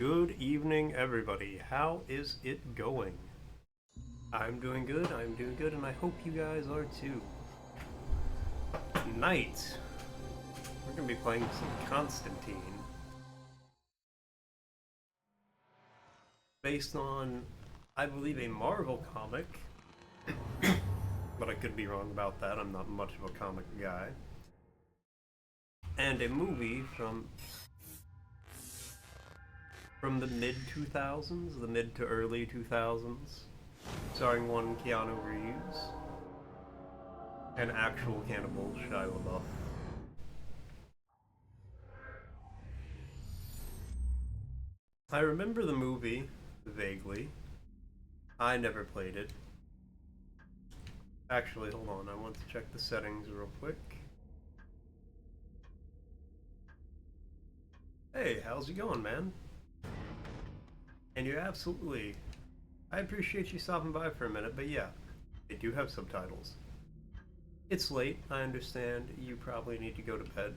Good evening, everybody. How is it going? I'm doing good, and I hope you guys are too. Tonight, we're going to be playing some Constantine. Based on, I believe, a Marvel comic. But I could be wrong about that, I'm not much of a comic guy. And a movie from the mid-2000s, the mid to early 2000s, starring one Keanu Reeves, and actual cannibal Shia LaBeouf. I remember the movie, vaguely. I never played it. Actually, hold on, I want to check the settings real quick. Hey, how's it going, man? And you absolutely... I appreciate you stopping by for a minute, but yeah, they do have subtitles. It's late, I understand you probably need to go to bed.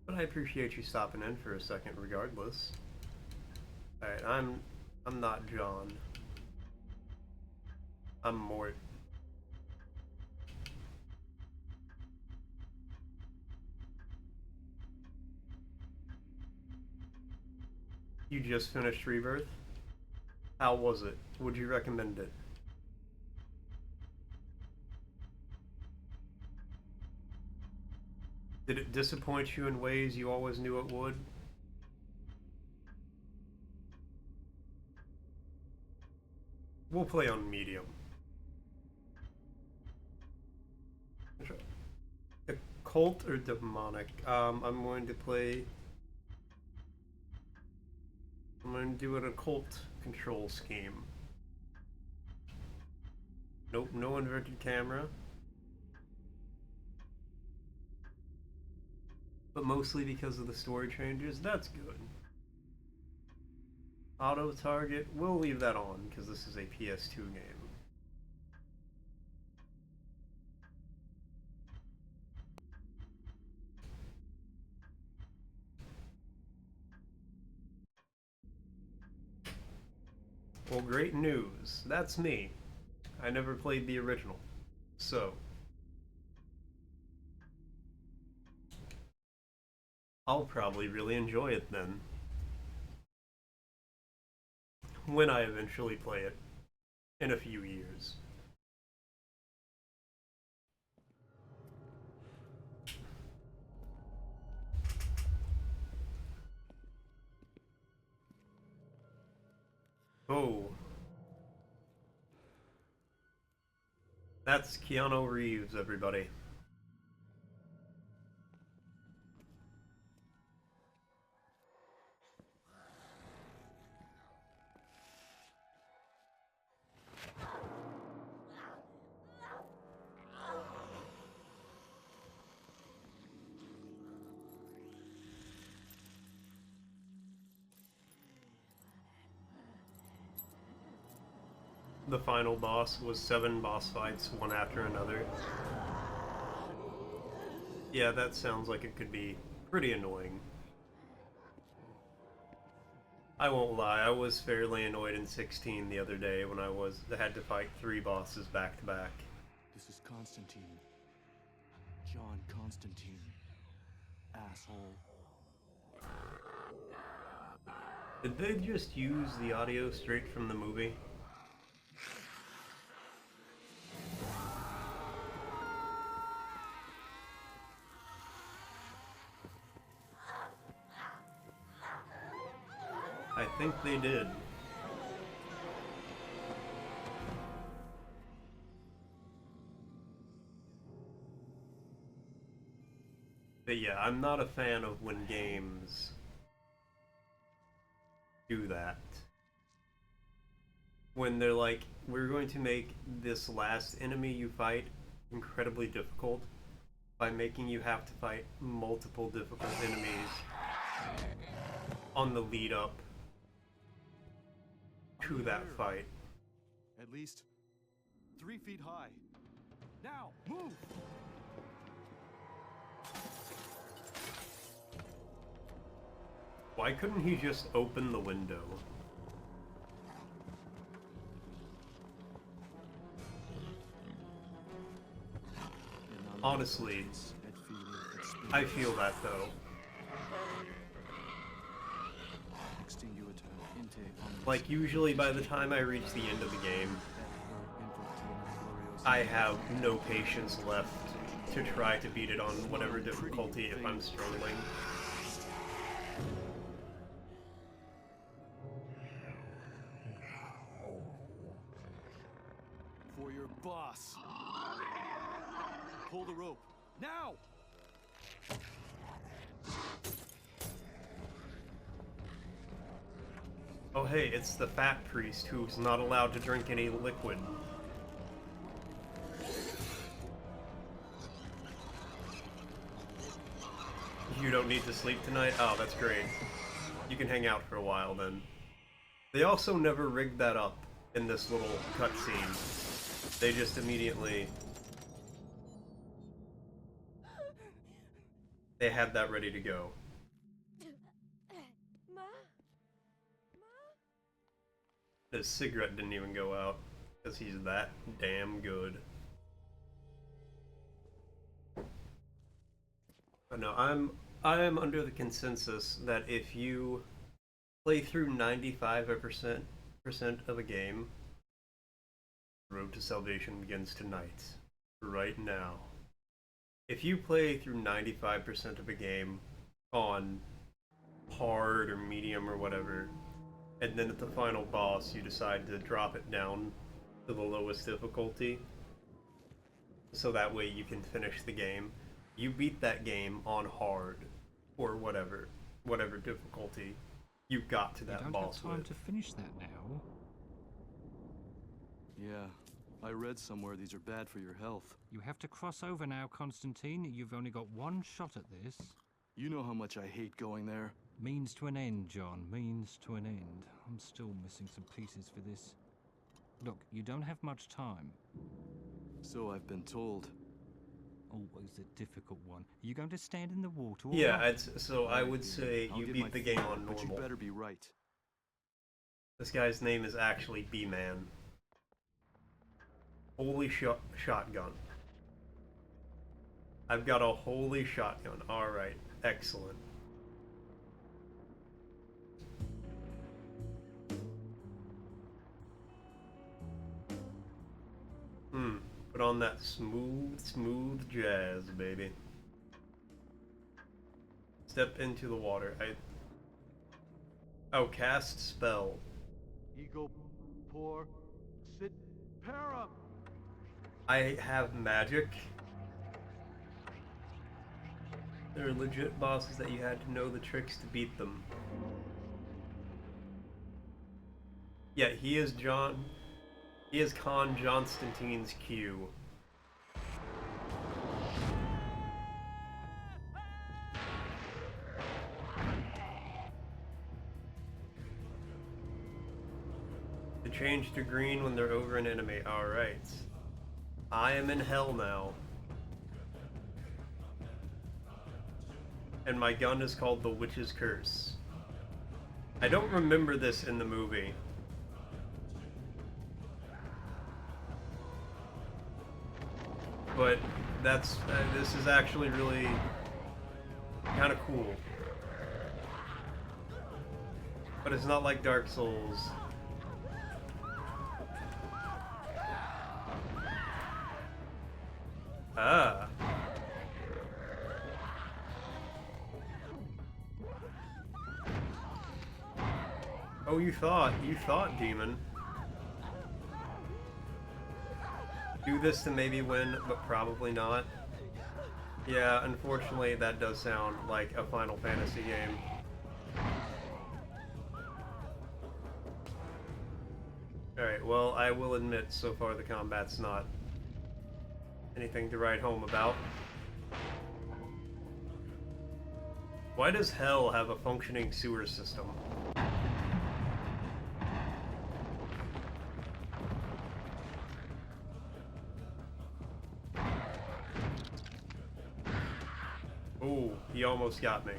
But I appreciate you stopping in for a second regardless. Alright, I'm not John. I'm Mort. You just finished Rebirth? How was it? Would you recommend it? Did it disappoint you in ways you always knew it would? We'll play on medium. Occult or demonic? I'm going to play... I'm going to do an occult control scheme. Nope, no inverted camera. But mostly because of the story changes, that's good. Auto target, we'll leave that on because this is a PS2 game. Well, great news. That's me. I never played the original. So, I'll probably really enjoy it then. When I eventually play it. In a few years. Oh. That's Keanu Reeves, everybody. The final boss was 7 boss fights, one after another. Yeah, that sounds like it could be pretty annoying. I won't lie, I was fairly annoyed in 16 the other day when I had to fight 3 bosses back to back. This is Constantine. John Constantine. Asshole. Did they just use the audio straight from the movie? I think they did. But yeah, I'm not a fan of when games do that. When they're like, we're going to make this last enemy you fight incredibly difficult by making you have to fight multiple difficult enemies on the lead up to that fight. At least 3 feet high. Now, move! Why couldn't he just open the window? Honestly, I feel that though. Like, usually by the time I reach the end of the game, I have no patience left to try to beat it on whatever difficulty if I'm struggling. For your boss. Pull the rope. Now! Oh hey, it's the fat priest who's not allowed to drink any liquid. You don't need to sleep tonight? Oh, that's great. You can hang out for a while then. They also never rigged that up in this little cutscene. They just immediately... They had that ready to go. His cigarette didn't even go out, because he's that damn good. But no, I am under the consensus that if you play through 95% of a game, Road to Salvation begins tonight, right now. If you play through 95% of a game on hard or medium or whatever, and then at the final boss you decide to drop it down to the lowest difficulty, so that way you can finish the game, you beat that game on hard, or whatever difficulty you got to that boss with. You don't have time to finish that now. Yeah, I read somewhere these are bad for your health. You have to cross over now, Constantine. You've only got one shot at this. You know how much I hate going there. Means to an end, John. Means to an end. I'm still missing some pieces for this. Look, you don't have much time. So I've been told. Always a difficult one. Are you going to stand in the water? Or Yeah, so I would say I'll you get beat my the game fun, on But you normal. better be right. This guy's name is actually B-Man. Holy shotgun. I've got a holy shotgun. Alright, excellent. Put on that smooth jazz, baby. Step into the water. Oh, cast spell. Ego, poor, sit, para. I have magic. There are legit bosses that you had to know the tricks to beat them. Yeah, he is Constantine's Q. To change to green when they're over an enemy. Alright. I am in hell now. And my gun is called the Witch's Curse. I don't remember this in the movie. But this is actually really kind of cool. But it's not like Dark Souls. Ah. Oh, you thought, demon. Do this to maybe win, but probably not. Yeah, unfortunately, that does sound like a Final Fantasy game. Alright, well, I will admit, so far the combat's not anything to write home about. Why does hell have a functioning sewer system? Oh, he almost got me.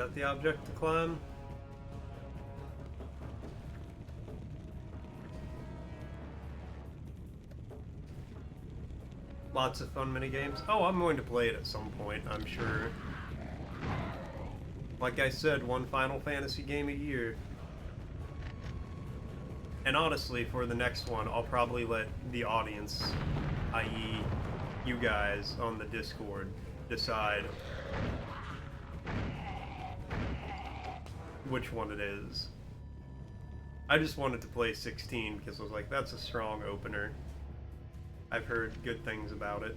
that the object to climb? Lots of fun minigames. Oh, I'm going to play it at some point, I'm sure. Like I said, one Final Fantasy game a year. And honestly, for the next one, I'll probably let the audience, i.e. you guys on the Discord, decide which one it is. I just wanted to play 16 because I was like, that's a strong opener. I've heard good things about it.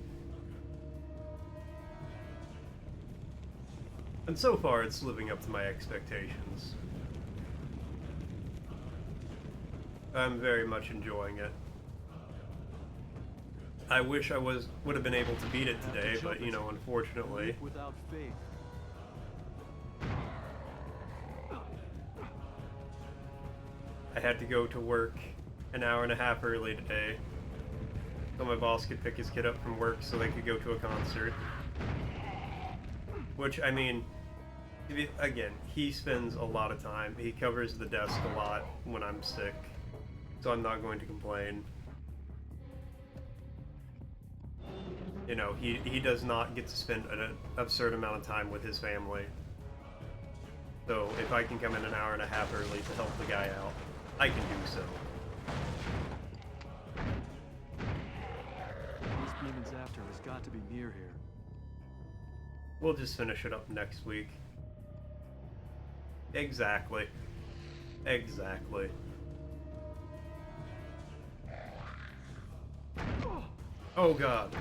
And so far, it's living up to my expectations. I'm very much enjoying it. I wish I would have been able to beat it today, but you know, unfortunately. Without faith. I had to go to work an hour and a half early today, so my boss could pick his kid up from work so they could go to a concert. Which, I mean, again, he spends a lot of time. He covers the desk a lot when I'm sick, so I'm not going to complain. You know, he does not get to spend an absurd amount of time with his family. So if I can come in an hour and a half early to help the guy out, I can do so. This demon's after has got to be near here. We'll just finish it up next week. Exactly. Exactly. Oh god.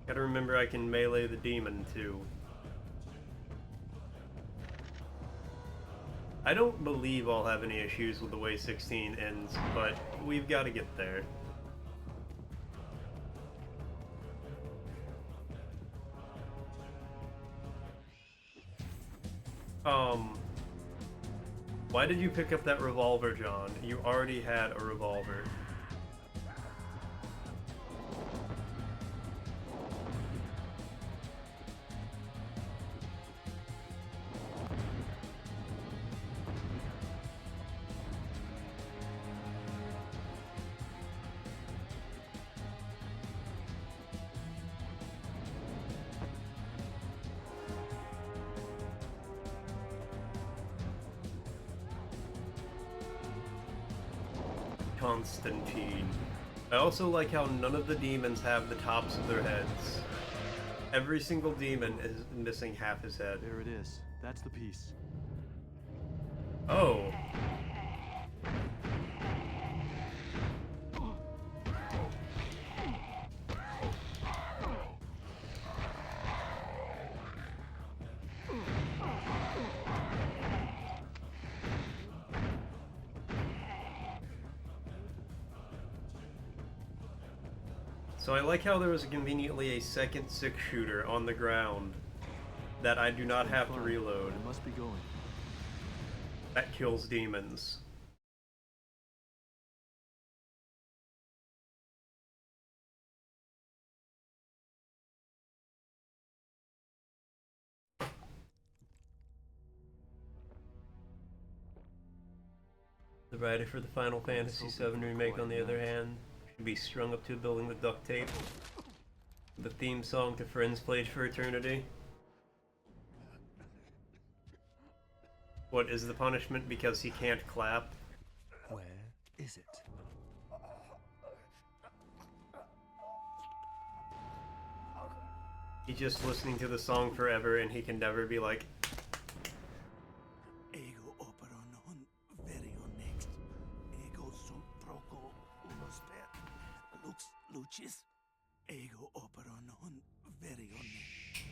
Gotta remember I can melee the demon too. I don't believe I'll have any issues with the way 16 ends, but we've got to get there. Why did you pick up that revolver, John? You already had a revolver. Constantine. I also like how none of the demons have the tops of their heads. Every single demon is missing half his head. There it is. That's the piece. Oh. So I like how there was conveniently a second 6-shooter on the ground that I do not have to reload. I must be going. That kills demons. The writer for the Final Fantasy VII Remake, on the other hand, should be strung up to a building with duct tape. The theme song to Friends played for eternity. What is the punishment? Because he can't clap? Where is it? He's just listening to the song forever and he can never be like, Ego operon hun verion next. Ego sum proco unos per. Lux lucis. Ego operon hun verion next.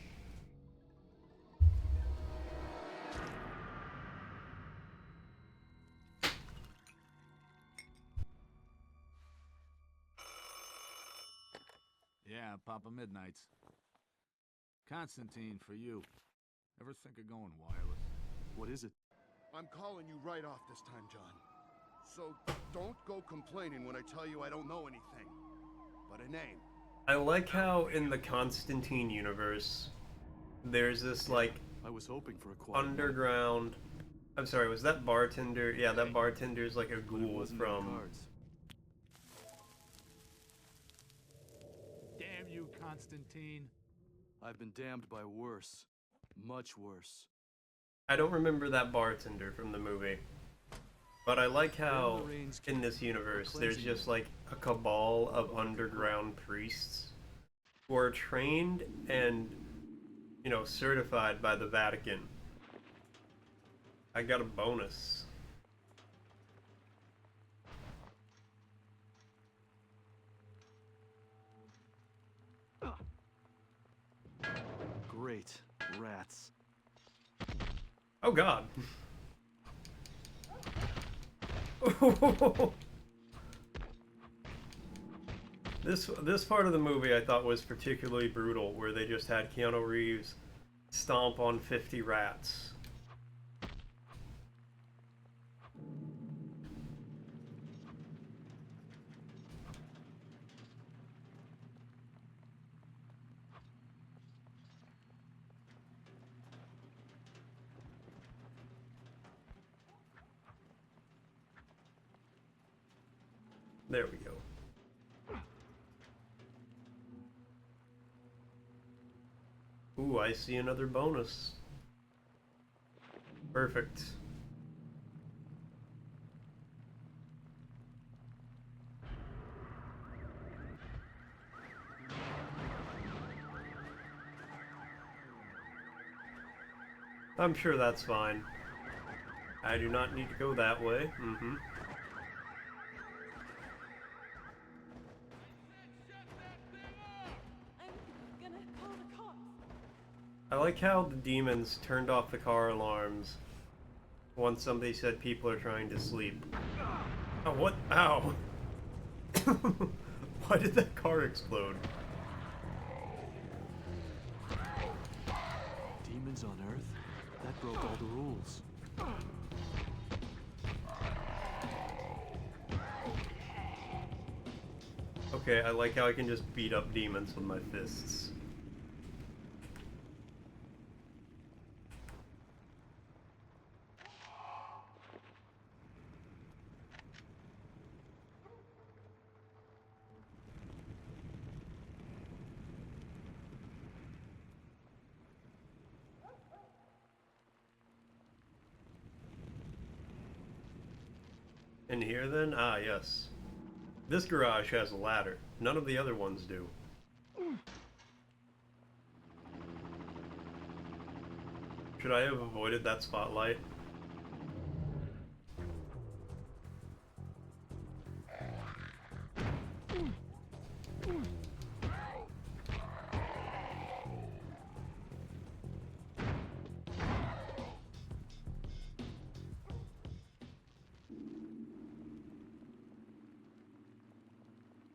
Yeah, Papa Midnight's. Constantine, for you. Ever think of going wireless? What is it? I'm calling you right off this time, John. So don't go complaining when I tell you I don't know anything. But a name. I like how in the Constantine universe, there's this like I was hoping for a quiet night, underground. I'm sorry, was that bartender? Yeah, that bartender's like a but it ghoul wasn't in the from. cards. Damn you, Constantine. I've been damned by worse. Much worse. I don't remember that bartender from the movie. But I like how rains in this universe for there's cleansing just like a cabal of underground priests who are trained and, you know, certified by the Vatican. I got a bonus. Great. Rats. Oh god. This part of the movie I thought was particularly brutal, where they just had Keanu Reeves stomp on 50 rats. There we go. Ooh, I see another bonus. Perfect. I'm sure that's fine. I do not need to go that way. Mm-hmm. I'm gonna call the cops. I like how the demons turned off the car alarms once somebody said people are trying to sleep. Oh, what? Ow! Why did that car explode? Demons on Earth? That broke all the rules. Okay, I like how I can just beat up demons with my fists. In here then? Ah, yes. This garage has a ladder. None of the other ones do. Should I have avoided that spotlight?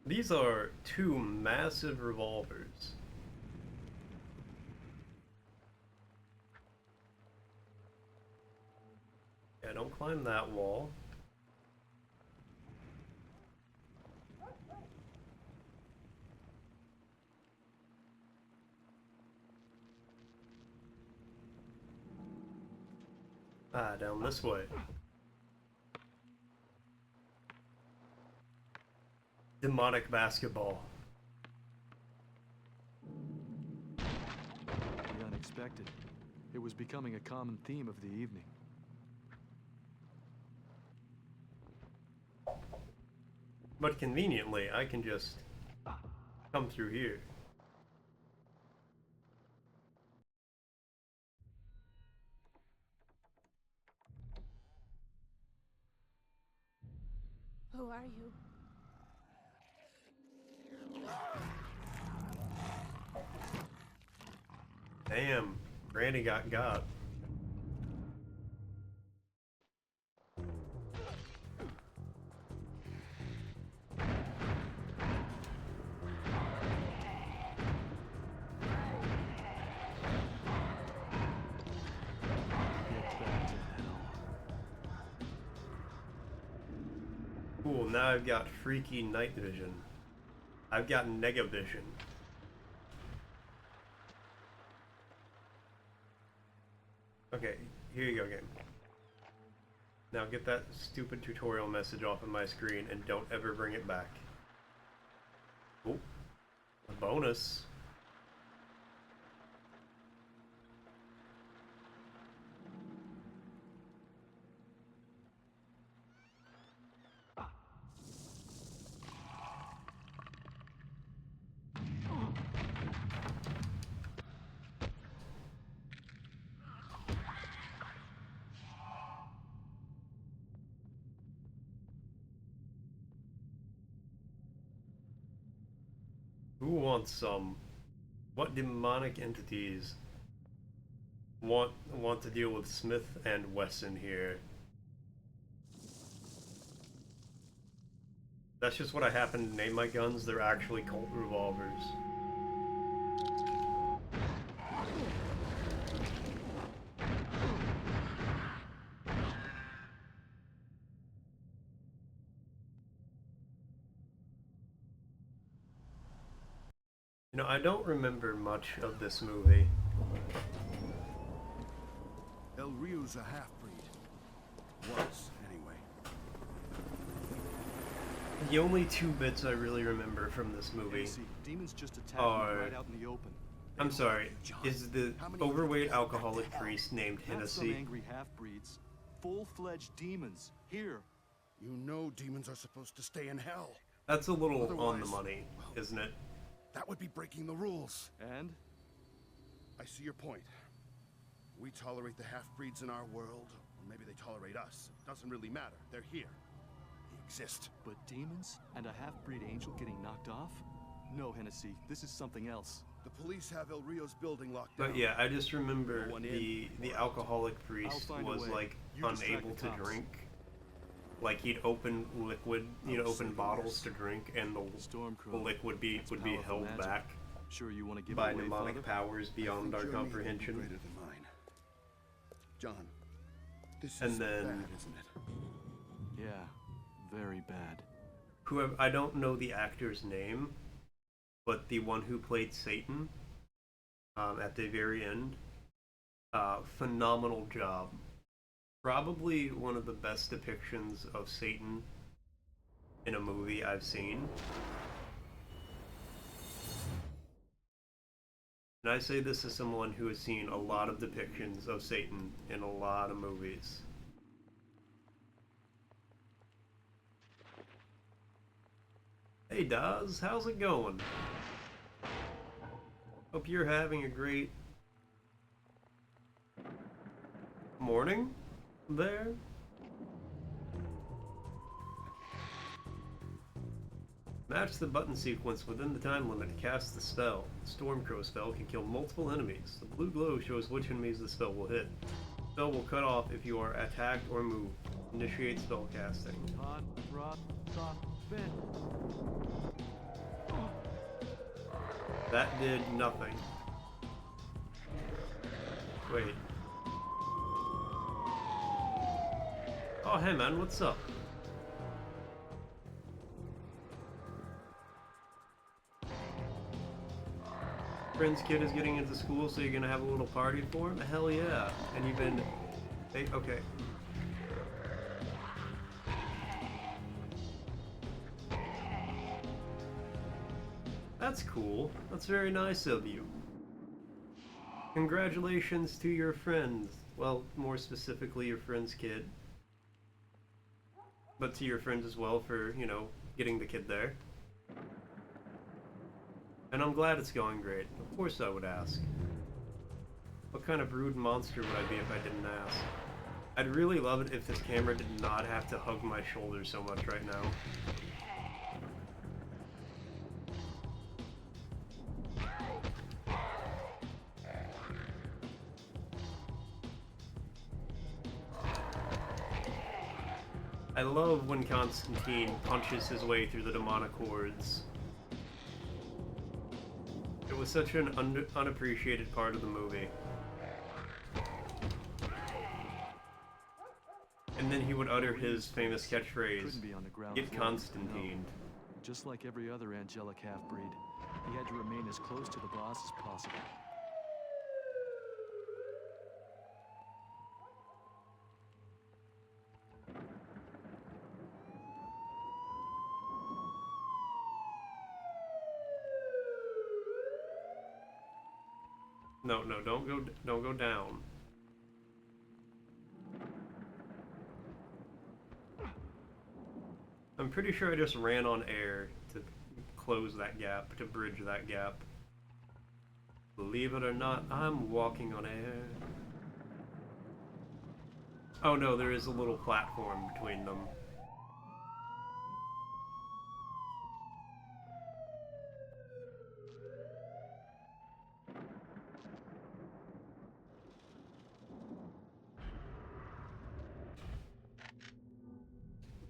These are two massive revolvers. Yeah, don't climb that wall. Ah, down this way. Demonic basketball. The unexpected. It was becoming a common theme of the evening. But conveniently, I can just come through here. Who are you? Damn, Granny got. Get back to hell. Cool, now I've got freaky night vision. I've got nega vision. Okay, here you go, game. Now get that stupid tutorial message off of my screen and don't ever bring it back. Oh, a bonus. Who wants some? What demonic entities want to deal with Smith and Wesson here? That's just what I happen to name my guns. They're actually Colt revolvers. You know, I don't remember much of this movie. El Rio's a half-breed. Was, anyway. The only two bits I really remember from this movie See, demons just attacked are... me right out in the open. I'm sorry, is the overweight alcoholic priest named Not some Hennessy. angry half-breeds. Full-fledged demons. Here. You know demons are supposed to stay in hell. That's a little on the Otherwise- money, isn't it? That would be breaking the rules. And? I see your point. We tolerate the half-breeds in our world, or maybe they tolerate us. It doesn't really matter. They're here. They exist. But demons? And a half-breed angel getting knocked off? No, Hennessy. This is something else. The police have El Rio's building locked down. But yeah, I just remember No one the in. alcoholic priest find a was way. like You distract unable the to cops. drink. Like he'd open liquid, I was open saving bottles this. to drink, and the Stormcrow. liquid That's would be powerful held magic. back Sure you want to give by it away, demonic Father? powers I beyond think our your need will be comprehension. greater than mine. John, this And is then- bad, isn't it? Yeah, very bad. Whoever, I don't know the actor's name, but the one who played Satan at the very end, phenomenal job. Probably one of the best depictions of Satan in a movie I've seen. And I say this as someone who has seen a lot of depictions of Satan in a lot of movies. Hey Daz, how's it going? Hope you're having a great morning there. Match the button sequence within the time limit to cast the spell. The Stormcrow spell can kill multiple enemies. The blue glow shows which enemies the spell will hit. The spell will cut off if you are attacked or moved. Initiate spell casting. Hot, rock, soft, spin. That did nothing. Wait. Oh, hey man, what's up? Friend's kid is getting into school, so you're gonna have a little party for him? Hell yeah. And you've been... Hey, okay. That's cool. That's very nice of you. Congratulations to your friends. Well, more specifically, your friend's kid. But to your friends as well for, you know, getting the kid there. And I'm glad it's going great. Of course I would ask. What kind of rude monster would I be if I didn't ask? I'd really love it if this camera did not have to hug my shoulder so much right now. I love when Constantine punches his way through the demonic hordes. It was such an unappreciated part of the movie. And then he would utter his famous catchphrase, Couldn't be on the ground "Get floor, Constantine." no. Just like every other angelic half-breed, he had to remain as close to the boss as possible. No, don't go down. I'm pretty sure I just ran on air to close that gap, to bridge that gap. Believe it or not, I'm walking on air. Oh no, there is a little platform between them.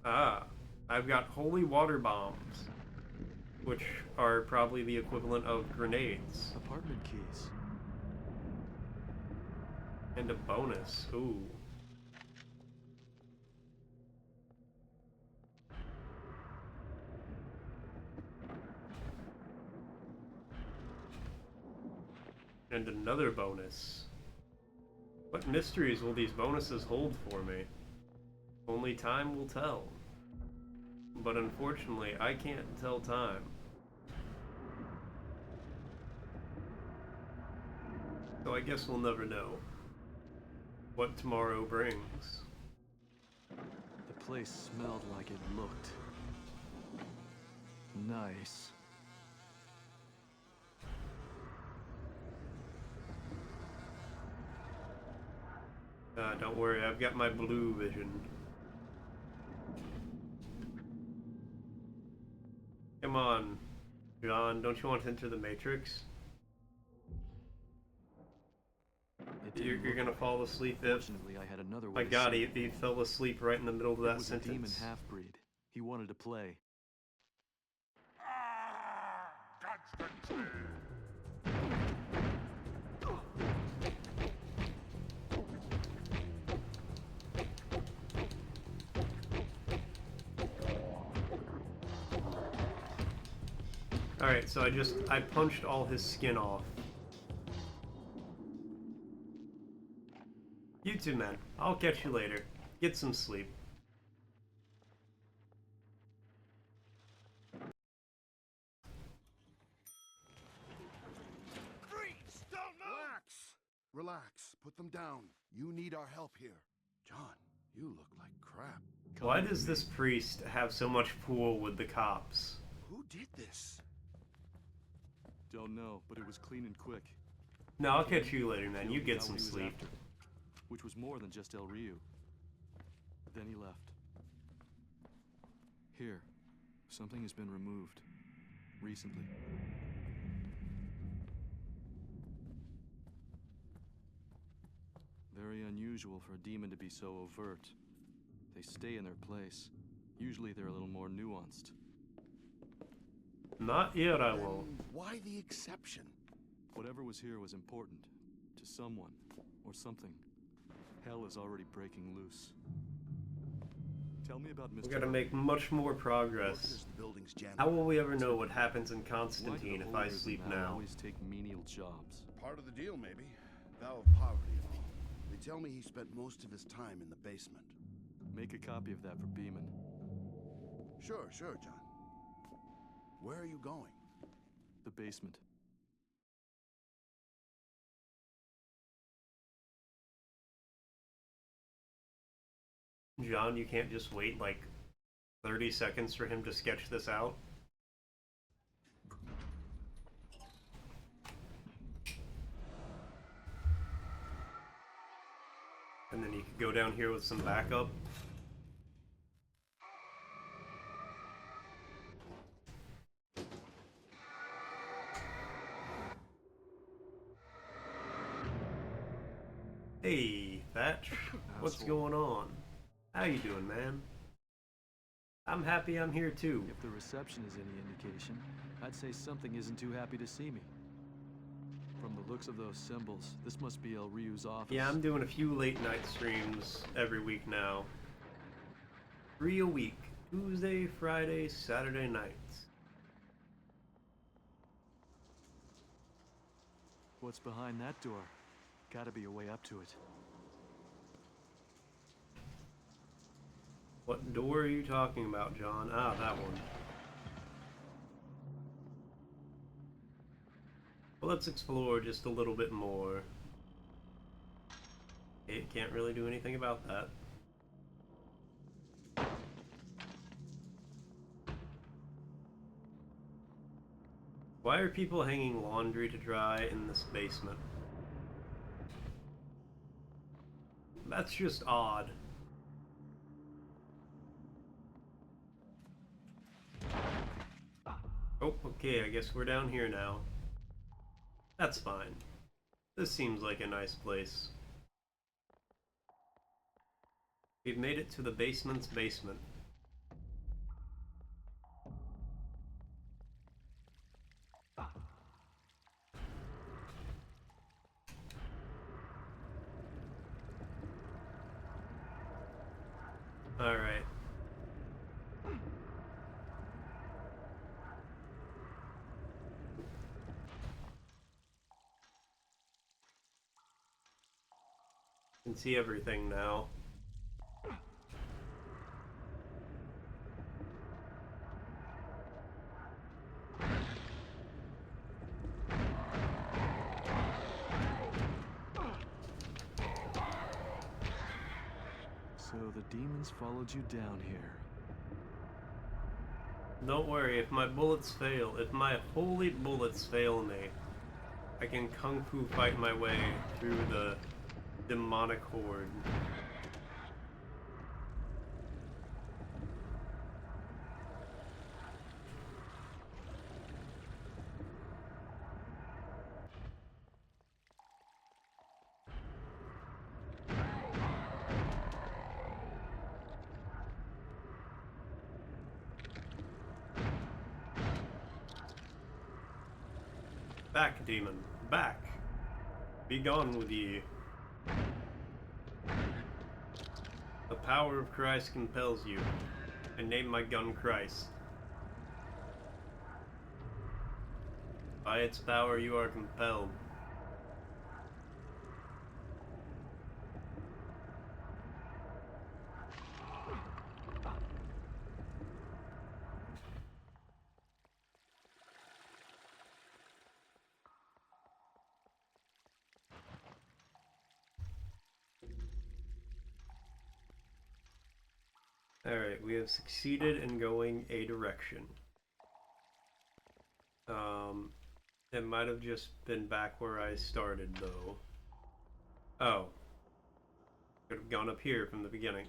Ah, I've got holy water bombs, which are probably the equivalent of grenades. Apartment keys. And a bonus. Ooh. And another bonus. What mysteries will these bonuses hold for me? Only time will tell. But unfortunately, I can't tell time. So I guess we'll never know what tomorrow brings. The place smelled like it looked nice. Don't worry, I've got my blue vision. Come on, John, don't you want to enter the Matrix? You're gonna fall asleep if... Fortunately, I had another way My to god, see he fell asleep right in the middle of that it was a demon sentence. half-breed. He wanted to play. Constantine! Alright, so I punched all his skin off. You two men, I'll catch you later. Get some sleep. Freeze! Don't move! Relax. Put them down. You need our help here. John, you look like crap. Why does this priest have so much pull with the cops? Who did this? Don't know, but it was clean and quick. No, I'll catch you later, man. You Figured get out some what he was sleep. after, which was more than just El Ryu. Then he left. Here, something has been removed. Recently. Very unusual for a demon to be so overt. They stay in their place. Usually they're a little more nuanced. Not yet, I won't. Then why the exception? Whatever was here was important. To someone. Or something. Hell is already breaking loose. Tell me about Mr. We gotta make much more Look, progress. there's the building's janitor. How will we ever know what happens in Why do Constantine the if I holders sleep and that now? always take menial jobs? Part of the deal, maybe. Vow of poverty and all. They tell me he spent most of his time in the basement. Make a copy of that for Beeman. Sure, John. Where are you going? The basement. John, you can't just wait like 30 seconds for him to sketch this out? And then you could go down here with some backup. Hey, Thatch. What's Asshole. going on? How you doing, man? I'm happy I'm here too. If the reception is any indication, I'd say something isn't too happy to see me. From the looks of those symbols, this must be El Ryu's office. Yeah, I'm doing a few late night streams every week now. 3 a week. Tuesday, Friday, Saturday nights. What's behind that door? Gotta be a way up to it. What door are you talking about, John? Ah, that one. Well, let's explore just a little bit more. Okay, can't really do anything about that. Why are people hanging laundry to dry in this basement? That's just odd. Oh, okay, I guess we're down here now. That's fine. This seems like a nice place. We've made it to the basement's basement. Alright. Can see everything now. So the demons followed you down here. Don't worry, if my bullets fail, if my holy bullets fail me, I can kung fu fight my way through the demonic horde. Back, demon, back! Be gone with ye. The power of Christ compels you. I name my gun Christ. By its power you are compelled. Alright, we have succeeded in going a direction. It might have just been back where I started, though. Oh. Could have gone up here from the beginning.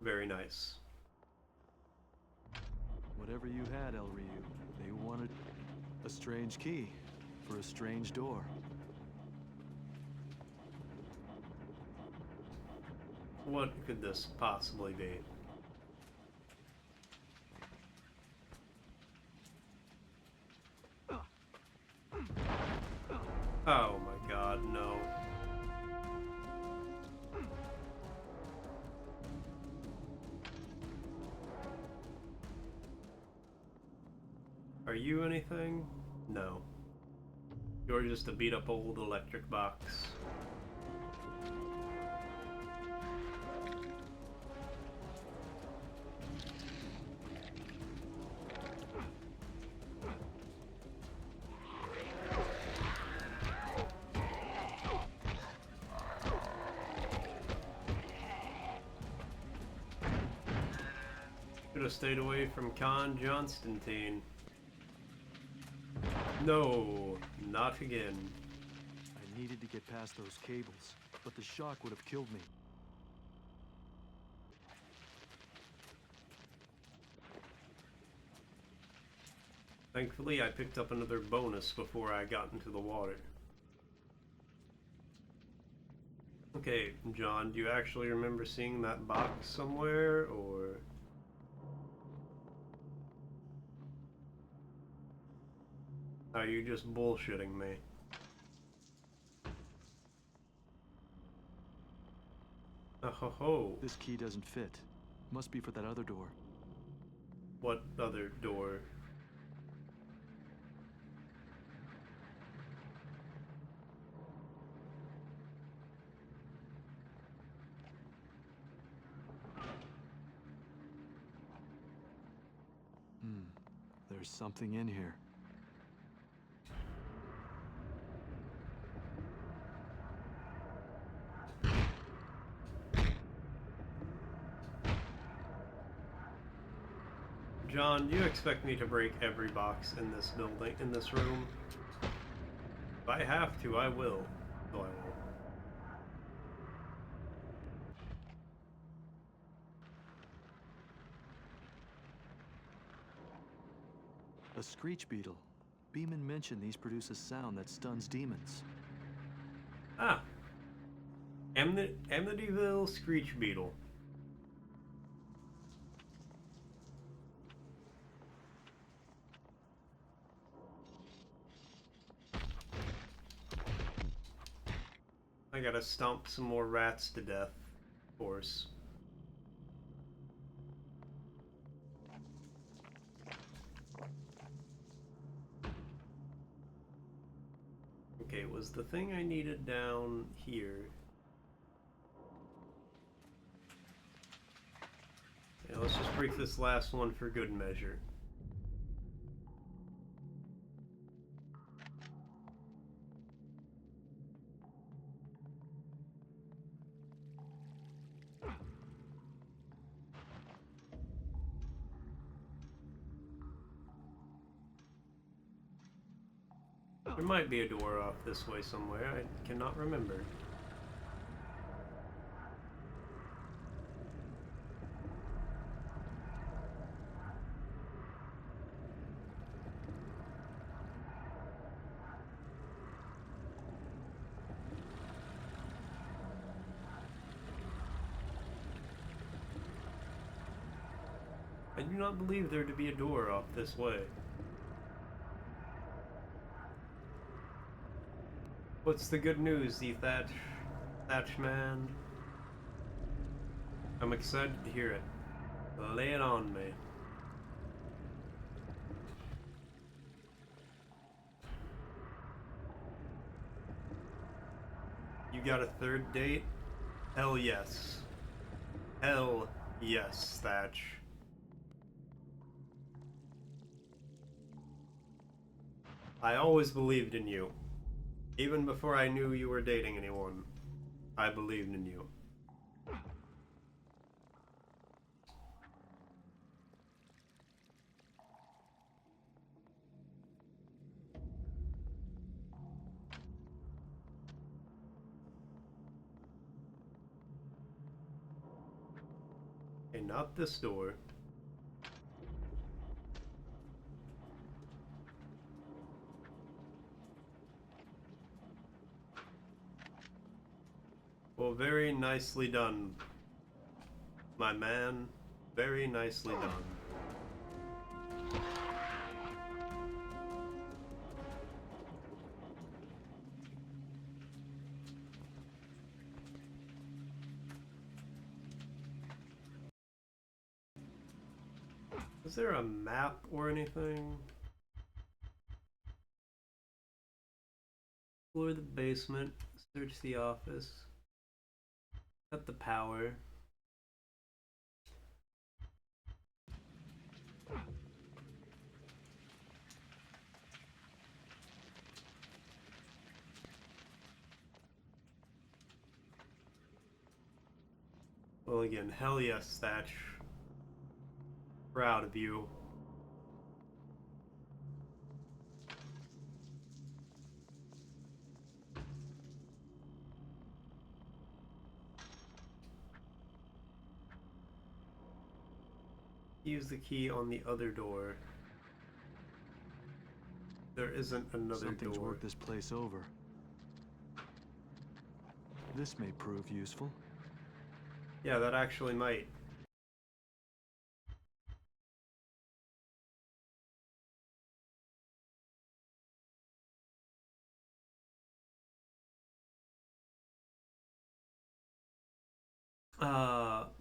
Very nice. Whatever you had, El Ryu, they wanted a strange key for a strange door. What could this possibly be? Oh my god, no. Are you anything? No. You're just a beat up old electric box. Should have stayed away from Constantine. No, not again. I needed to get past those cables, but the shock would have killed me. Thankfully, I picked up another bonus before I got into the water. Okay, John, do you actually remember seeing that box somewhere, or...? Are you just bullshitting me? Oh ho ho. This key doesn't fit. Must be for that other door. What other door? There's something in here. John, you expect me to break every box in this building, in this room? If I have to, I will. So I will. A screech beetle. Beeman mentioned these produce a sound that stuns demons. Ah. Amityville Screech Beetle. I gotta stomp some more rats to death, of course. Okay, was the thing I needed down here? Yeah, let's just break this last one for good measure. There might be a door off this way somewhere, I cannot remember. I do not believe there to be a door off this way. What's the good news, the Thatch man? I'm excited to hear it. Lay it on me. You got a third date? Hell yes. Hell yes, Thatch. I always believed in you. Even before I knew you were dating anyone, I believed in you. Okay, not this door. Well, very nicely done, my man. Very nicely done. Is there a map or anything? Explore the basement, search the office. Cut the power. Well, again, hell yes, Thatch. Proud of you. Use the key on the other door. There isn't another Something's door. worked this place over. This may prove useful. Yeah, that actually might.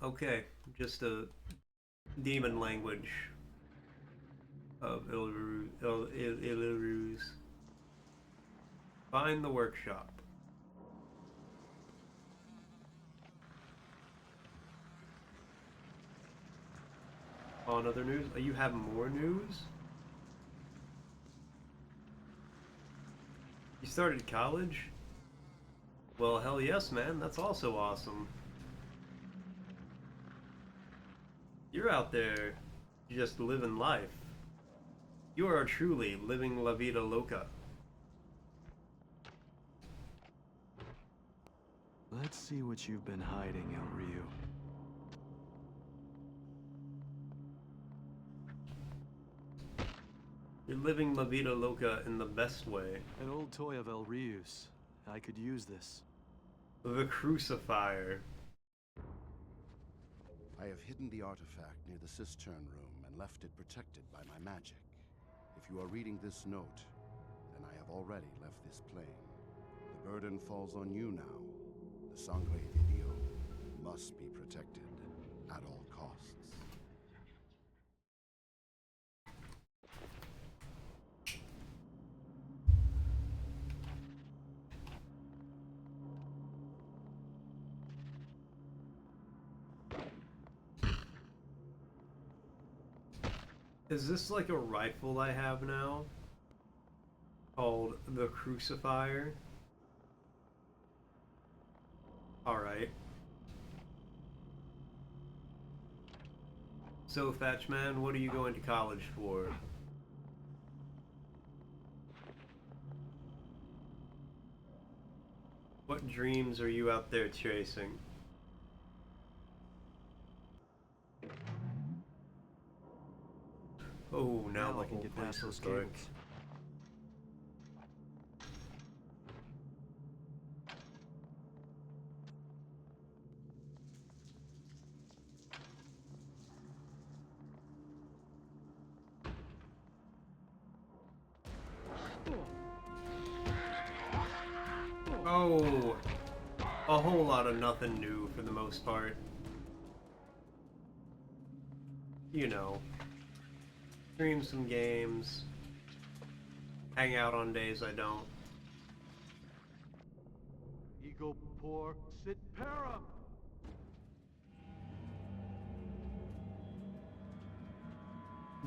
Okay. Just a demon language of Illyrius. Find the workshop. On other news? You have more news? You started college? Well, hell yes, man. That's also awesome. You're out there just living life. You are truly living la vida loca. Let's see what you've been hiding, El Ryu. You're living la vida loca in the best way. An old toy of El Ryu's. I could use this. The crucifier. I have hidden the artifact near the cistern room and left it protected by my magic. If you are reading this note, then I have already left this plane. The burden falls on you now. The Sangre de Dio must be protected at all costs. Is this like a rifle I have now? Called the Crucifier? Alright. So, Thatchman, what are you going to college for? What dreams are you out there chasing? Oh, now I the can whole get place past is those dark. cables. Oh, a whole lot of nothing new for the most part. You know, stream some games, hang out on days I don't. Ego por sit para.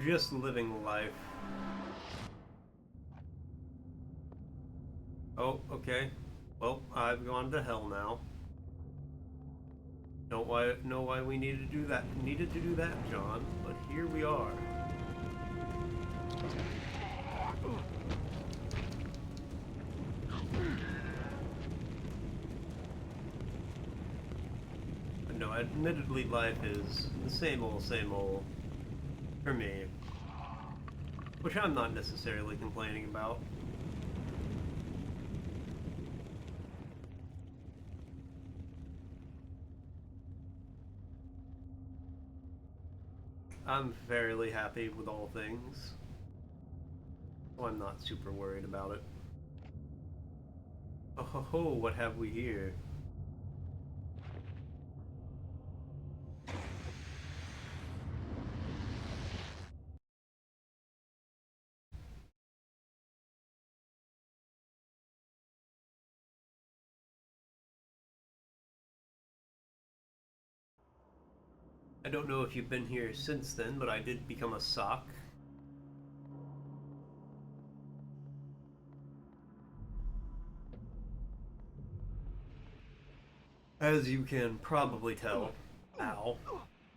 Just living life. Oh, okay. Well, I've gone to hell now. Don't know why we needed to do that. Needed to do that, John. But here we are. No, admittedly, life is the same old for me. Which I'm not necessarily complaining about. I'm fairly happy with all things. So I'm not super worried about it. Oh ho ho, what have we here? I don't know if you've been here since then, but I did become a sock. As you can probably tell. Ow.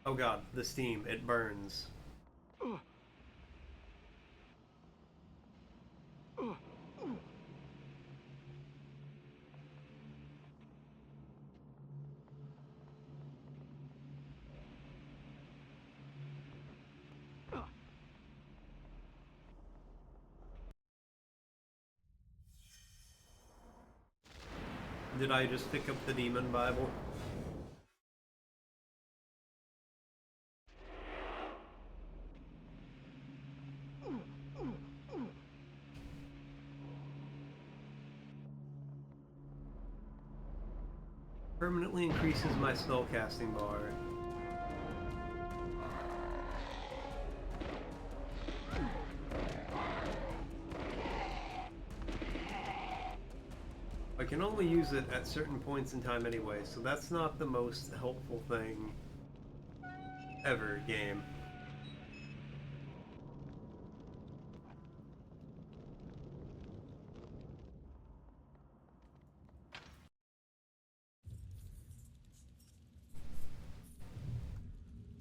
Oh god, the steam, it burns. Did I just pick up the Demon Bible? Permanently increases my spellcasting bar. I can only use it at certain points in time anyway, so that's not the most helpful thing ever, game.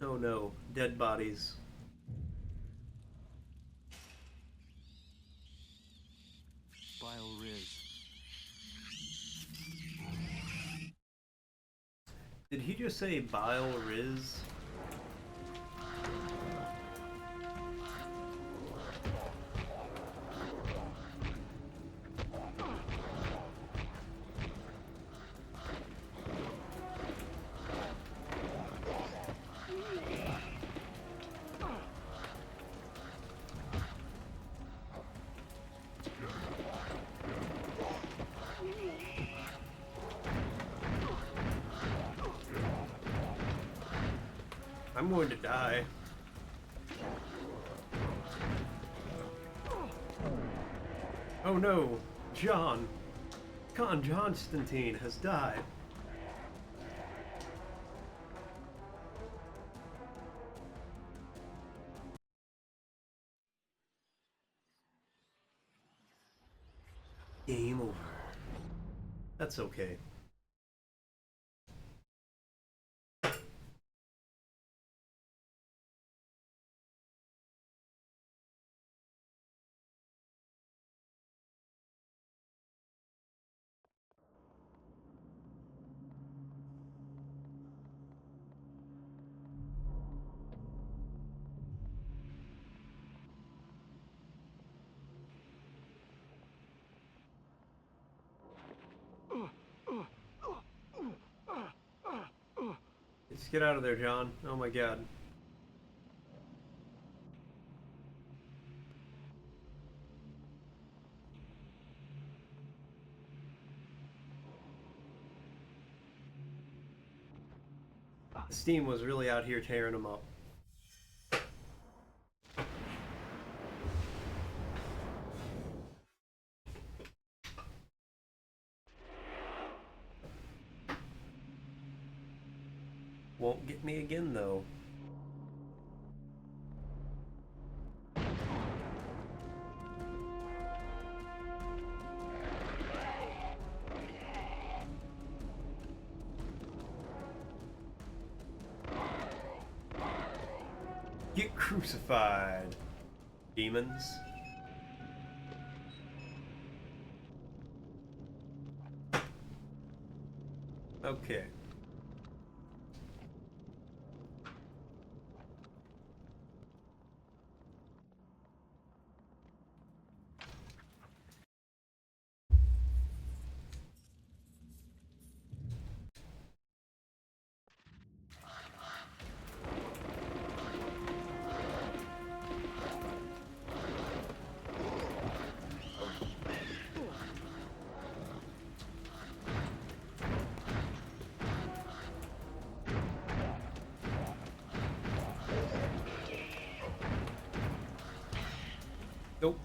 Oh no, dead bodies. Did he just say Bile Riz? I'm going to die. Oh no, John. Constantine has died. Game over. That's okay. Just get out of there, John. Oh my god. Steam was really out here tearing him up. Won't get me again, though. Get crucified, demons. Okay. Nope.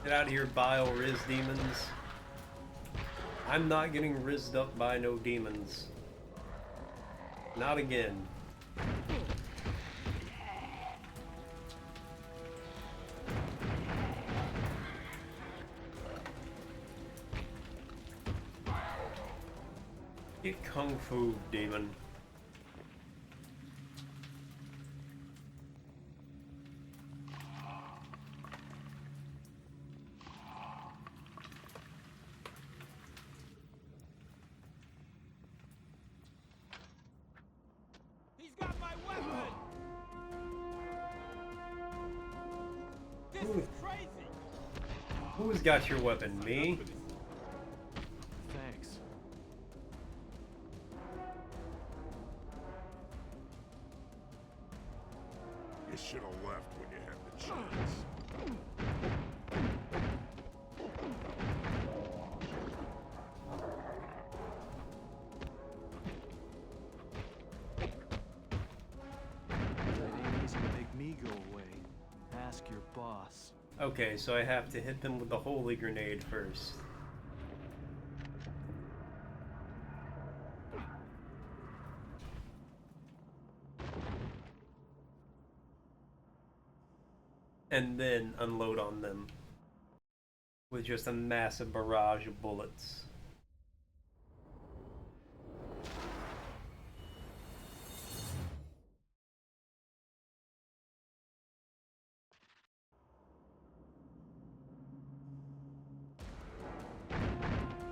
Get out of here, Bile Riz demons. I'm not getting rizzed up by no demons. Not again. Get kung fu, demon. He's got my weapon! This is crazy! Who's got your weapon? Me? Thanks. You should have left when you had the chance. It ain't easy to make me go away. Ask your boss. Okay, so I have to hit them with the holy grenade first. And then unload on them with just a massive barrage of bullets.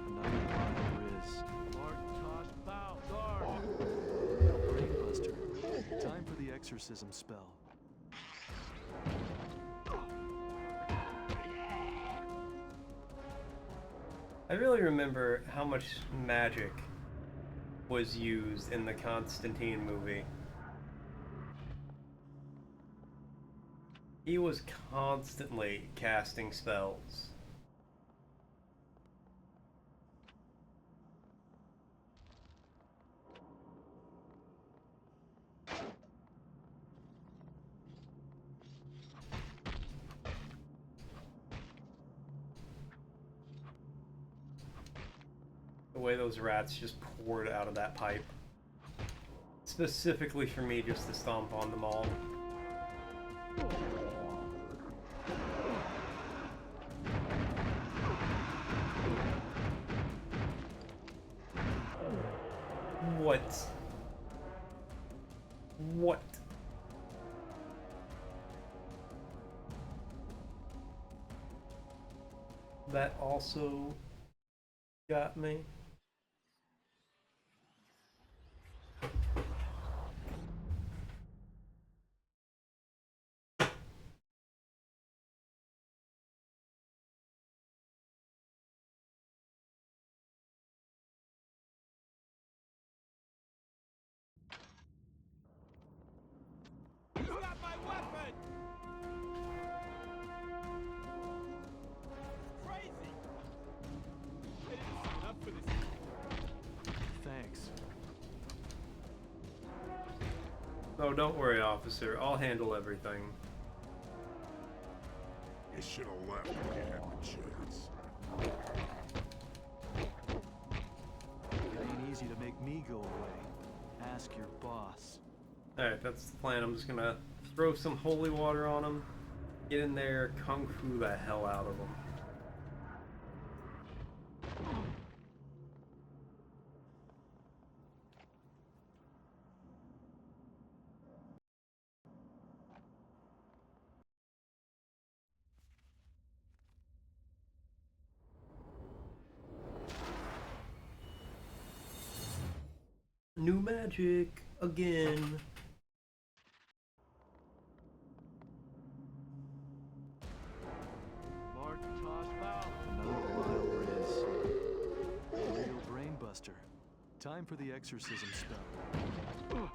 Another bottle is. Mortos exorcism spell. I really remember how much magic was used in the Constantine movie. He was constantly casting spells. The way those rats just poured out of that pipe. Specifically for me just to stomp on them all. What? What? That also got me. He's got my weapon! Crazy! I didn't sign up for this. Thanks. Oh, don't worry, officer. I'll handle everything. You should have left when you had the chance. It ain't easy to make me go away. Ask your boss. Alright, that's the plan. I'm just gonna throw some holy water on him, get in there, kung fu the hell out of him. New magic again. Mark toss bow. Another vile riz. A real brain buster. Time for the exorcism spell.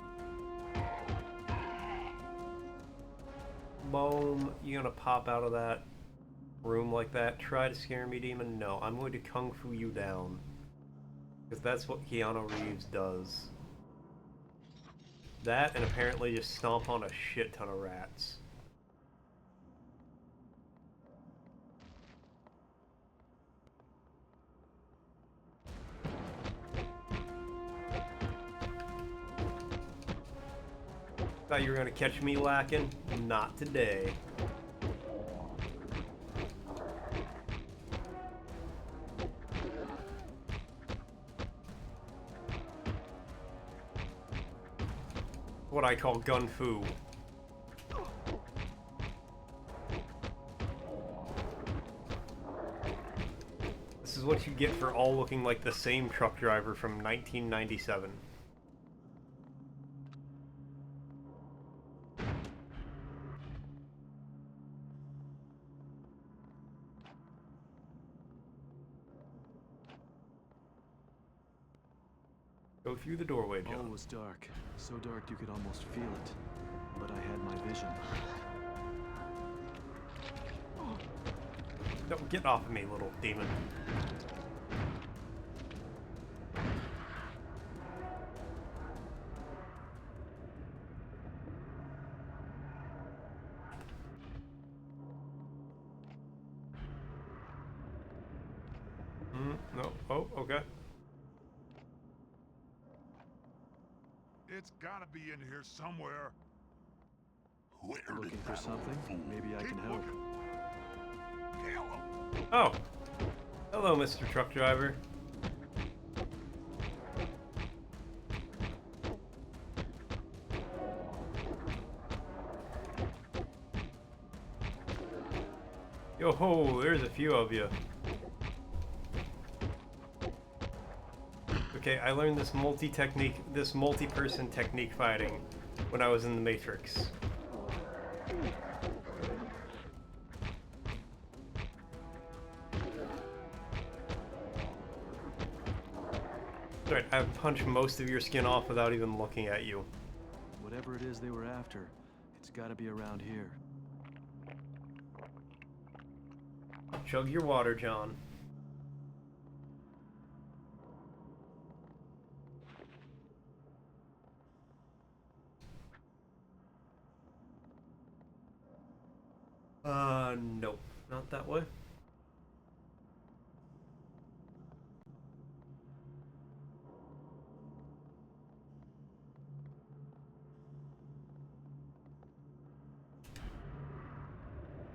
Boom. You gonna pop out of that room like that? Try to scare me, demon? No, I'm going to kung fu you down. Because that's what Keanu Reeves does. That, and apparently just stomp on a shit ton of rats. Thought you were gonna catch me lacking? Not today. What I call gun fu. This is what you get for all looking like the same truck driver from 1997. Go through the doorway, All John. was dark. So dark you could almost feel it. But I had my vision. Don't get off of me, little demon. No. Oh, okay. It's gotta be in here somewhere. Where Looking did for that something? fool Maybe I keep can help. looking? Kill him. Oh. Hello, Mr. Truck Driver. Yo ho, there's a few of you. Okay, I learned this multi-person technique fighting when I was in the Matrix. Alright, I've punched most of your skin off without even looking at you. Whatever it is they were after, it's gotta be around here. Chug your water, John. Nope. Not that way.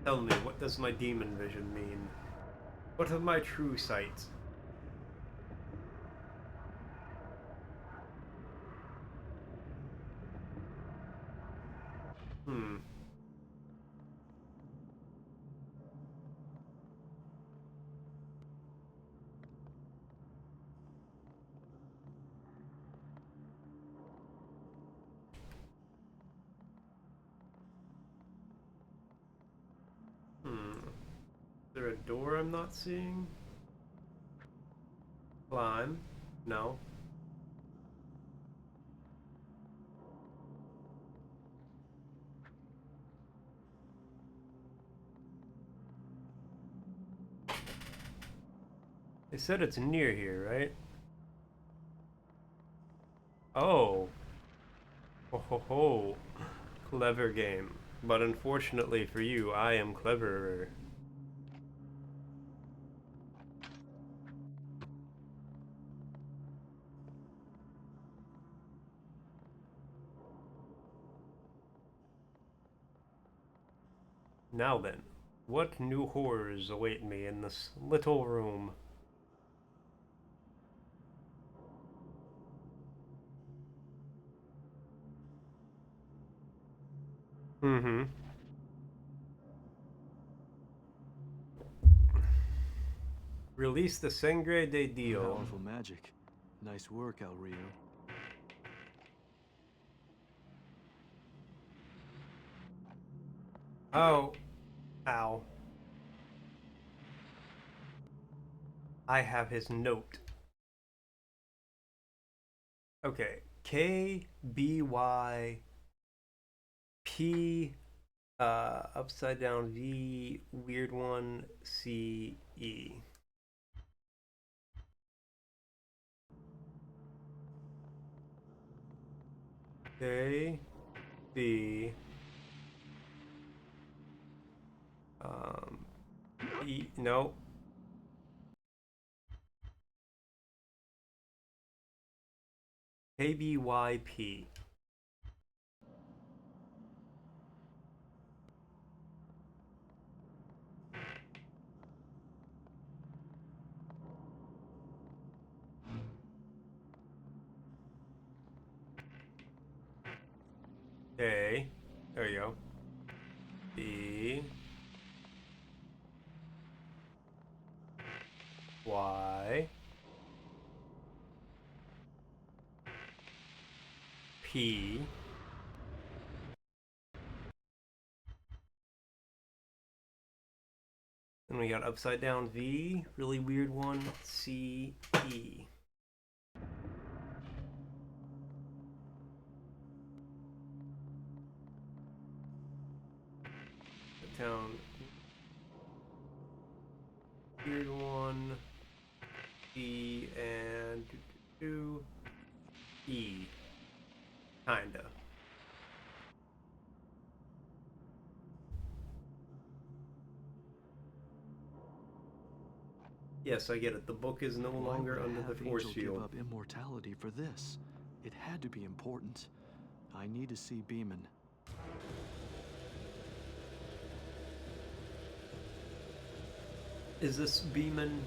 Tell me, what does my demon vision mean? What of my true sight? Is there a door I'm not seeing? Climb? No. They said it's near here, right? Oh. Ho ho ho. Clever game. But unfortunately for you, I am cleverer. Now then, what new horrors await me in this little room? Mm-hmm. Release the Sangre de Dio. Powerful magic. Nice work, El Rio. Oh. Ow. I have his note. Okay. KBY P upside down V weird one CE. A B E no. KBYP. A. There you go. B. Y. P. Then we got upside down V, really weird one, C, E. Down weird one, E, and E. Kinda. Yes, I get it. The book is no longer under the force field. Give up immortality for this. It had to be important. I need to see Beeman. Is this Beeman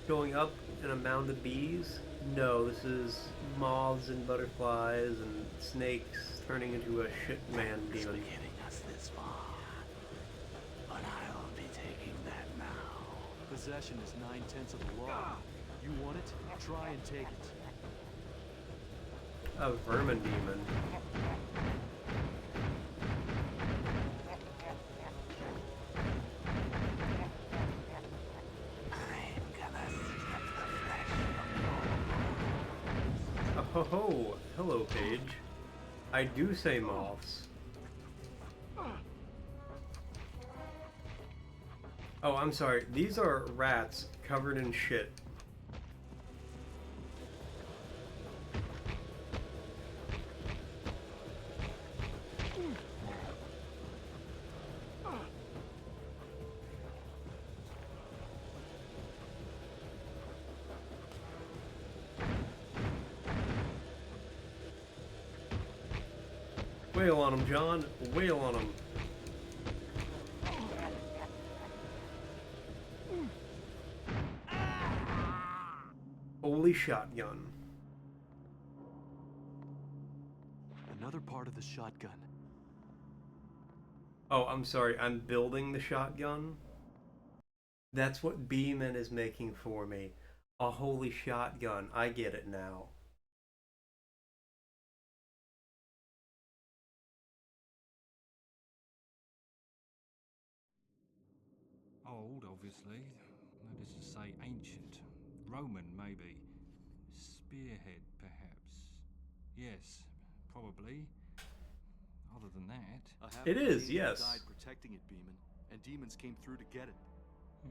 going up in a mound of bees? No, this is moths and butterflies and snakes turning into a shit man demon. Getting us this far, but I'll be taking that now. Possession is 9/10 of the law. You want it? Try and take it. A vermin demon. ho ho! Hello, Paige. I do say moths. Oh, I'm sorry. These are rats covered in shit. Wail on him, John. Wail on him. Holy shotgun. Another part of the shotgun. Oh, I'm sorry. I'm building the shotgun. That's what Beeman is making for me. A holy shotgun. I get it now. Old, obviously. That is to say, ancient. Roman, maybe. Spearhead, perhaps. Yes, probably. Other than that... It is, yes. Died protecting it, Beeman, and demons came through to get it.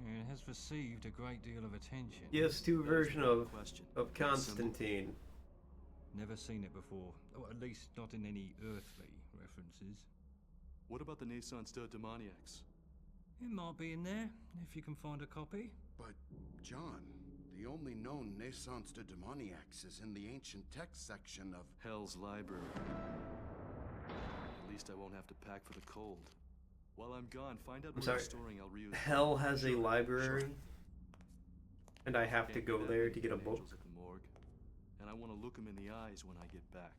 It has received a great deal of attention. Yes, two version of Constantine. Never seen it before. Or at least not in any earthly references. What about the Naissance de Demoniacs? It might be in there, if you can find a copy. But, John, the only known Naissance de Demoniacs is in the ancient text section of Hell's Library. At least I won't have to pack for the cold. While I'm gone, find out where you're storing I'll reuse. Hell has a library, and I have to go there to get a book. At the morgue, and I want to look them in the eyes when I get back.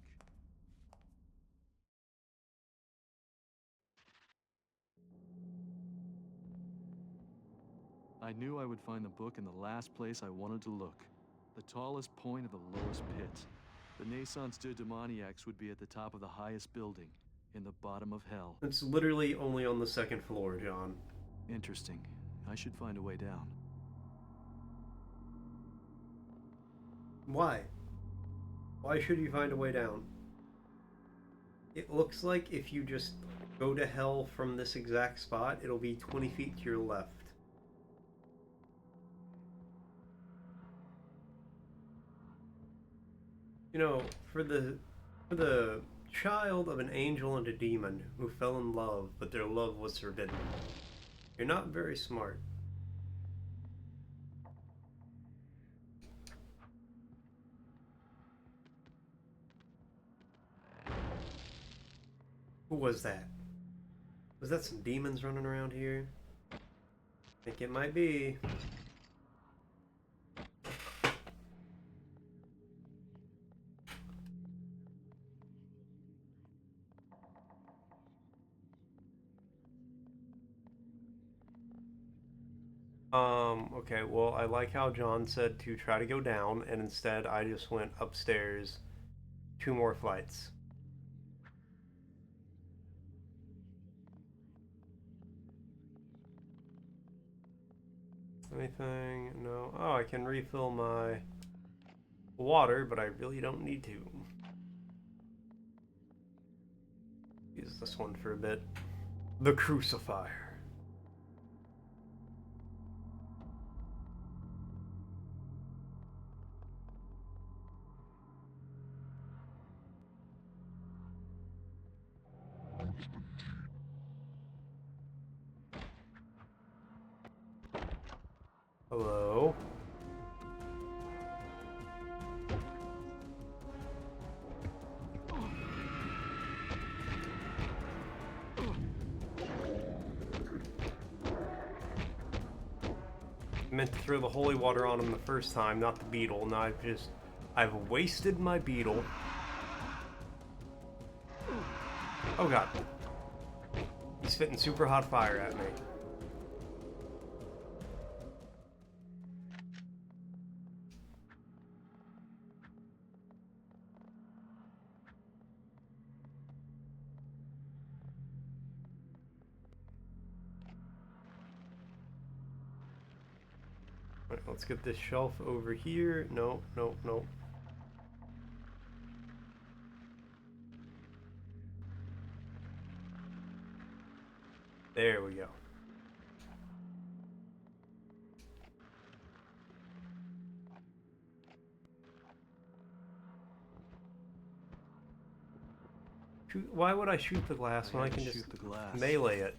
I knew I would find the book in the last place I wanted to look. The tallest point of the lowest pit. The Naissance de Demoniacs would be at the top of the highest building, in the bottom of hell. It's literally only on the second floor, John. Interesting. I should find a way down. Why? Why should you find a way down? It looks like if you just go to hell from this exact spot, it'll be 20 feet to your left. You know, for the child of an angel and a demon who fell in love, but their love was forbidden, you're not very smart. Who was that? Was that some demons running around here? I think it might be. Okay, well, I like how John said to try to go down, and instead I just went upstairs 2 more flights. Anything? No. Oh, I can refill my water, but I really don't need to. Use this one for a bit. The Crucifier. Hello? Meant to throw the holy water on him the first time, not the beetle. Now I've wasted my beetle. Oh god. He's spitting super hot fire at me. Alright, let's get this shelf over here. No, no, no. There we go. Why would I shoot the glass when I can just shoot the glass. melee it?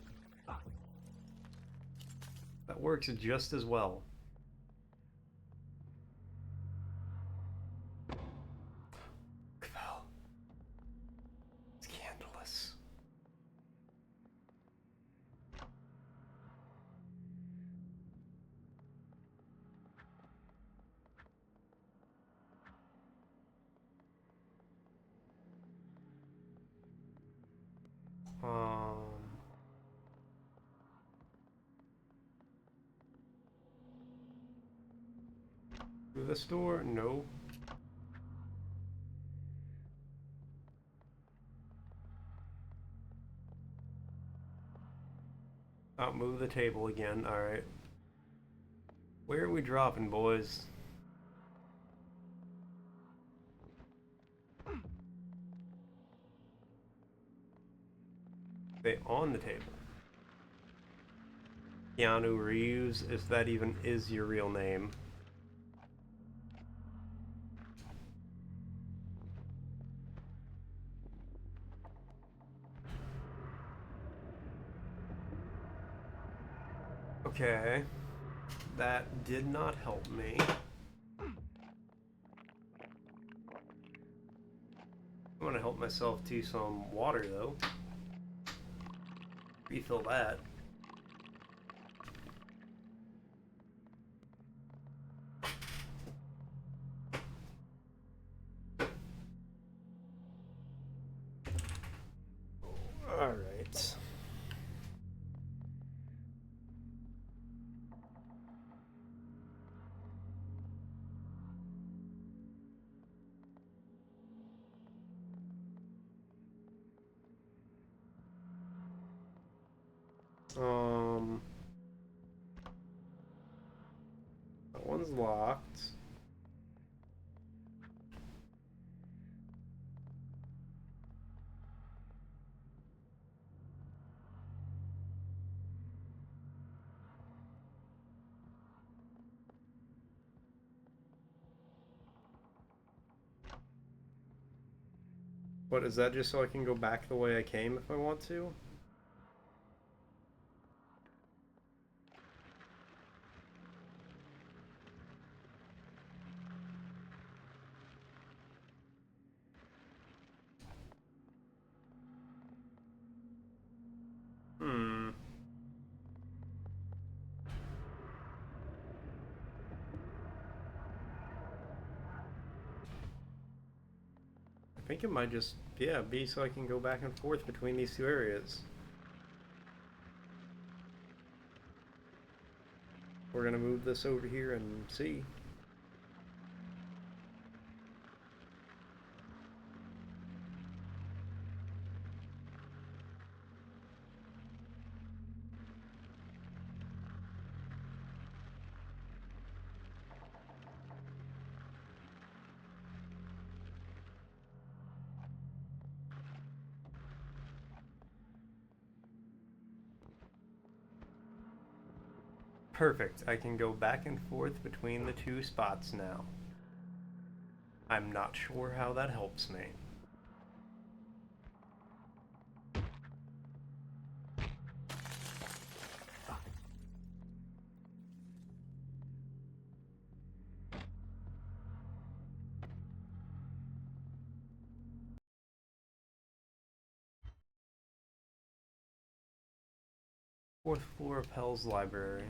That works just as well. Well, scandalous. Through this door? No. Oh, move the table again. Alright. Where are we dropping, boys? They on the table. Keanu Reeves, if that even is your real name. Okay. That did not help me. I want to help myself to some water, though. Refill that. All right. That one's locked. What, is that just so I can go back the way I came if I want to? I think it might just, yeah, be so I can go back and forth between these two areas. We're gonna move this over here and see. Perfect. I can go back and forth between the two spots now. I'm not sure how that helps me. Fourth floor of Hell's Library.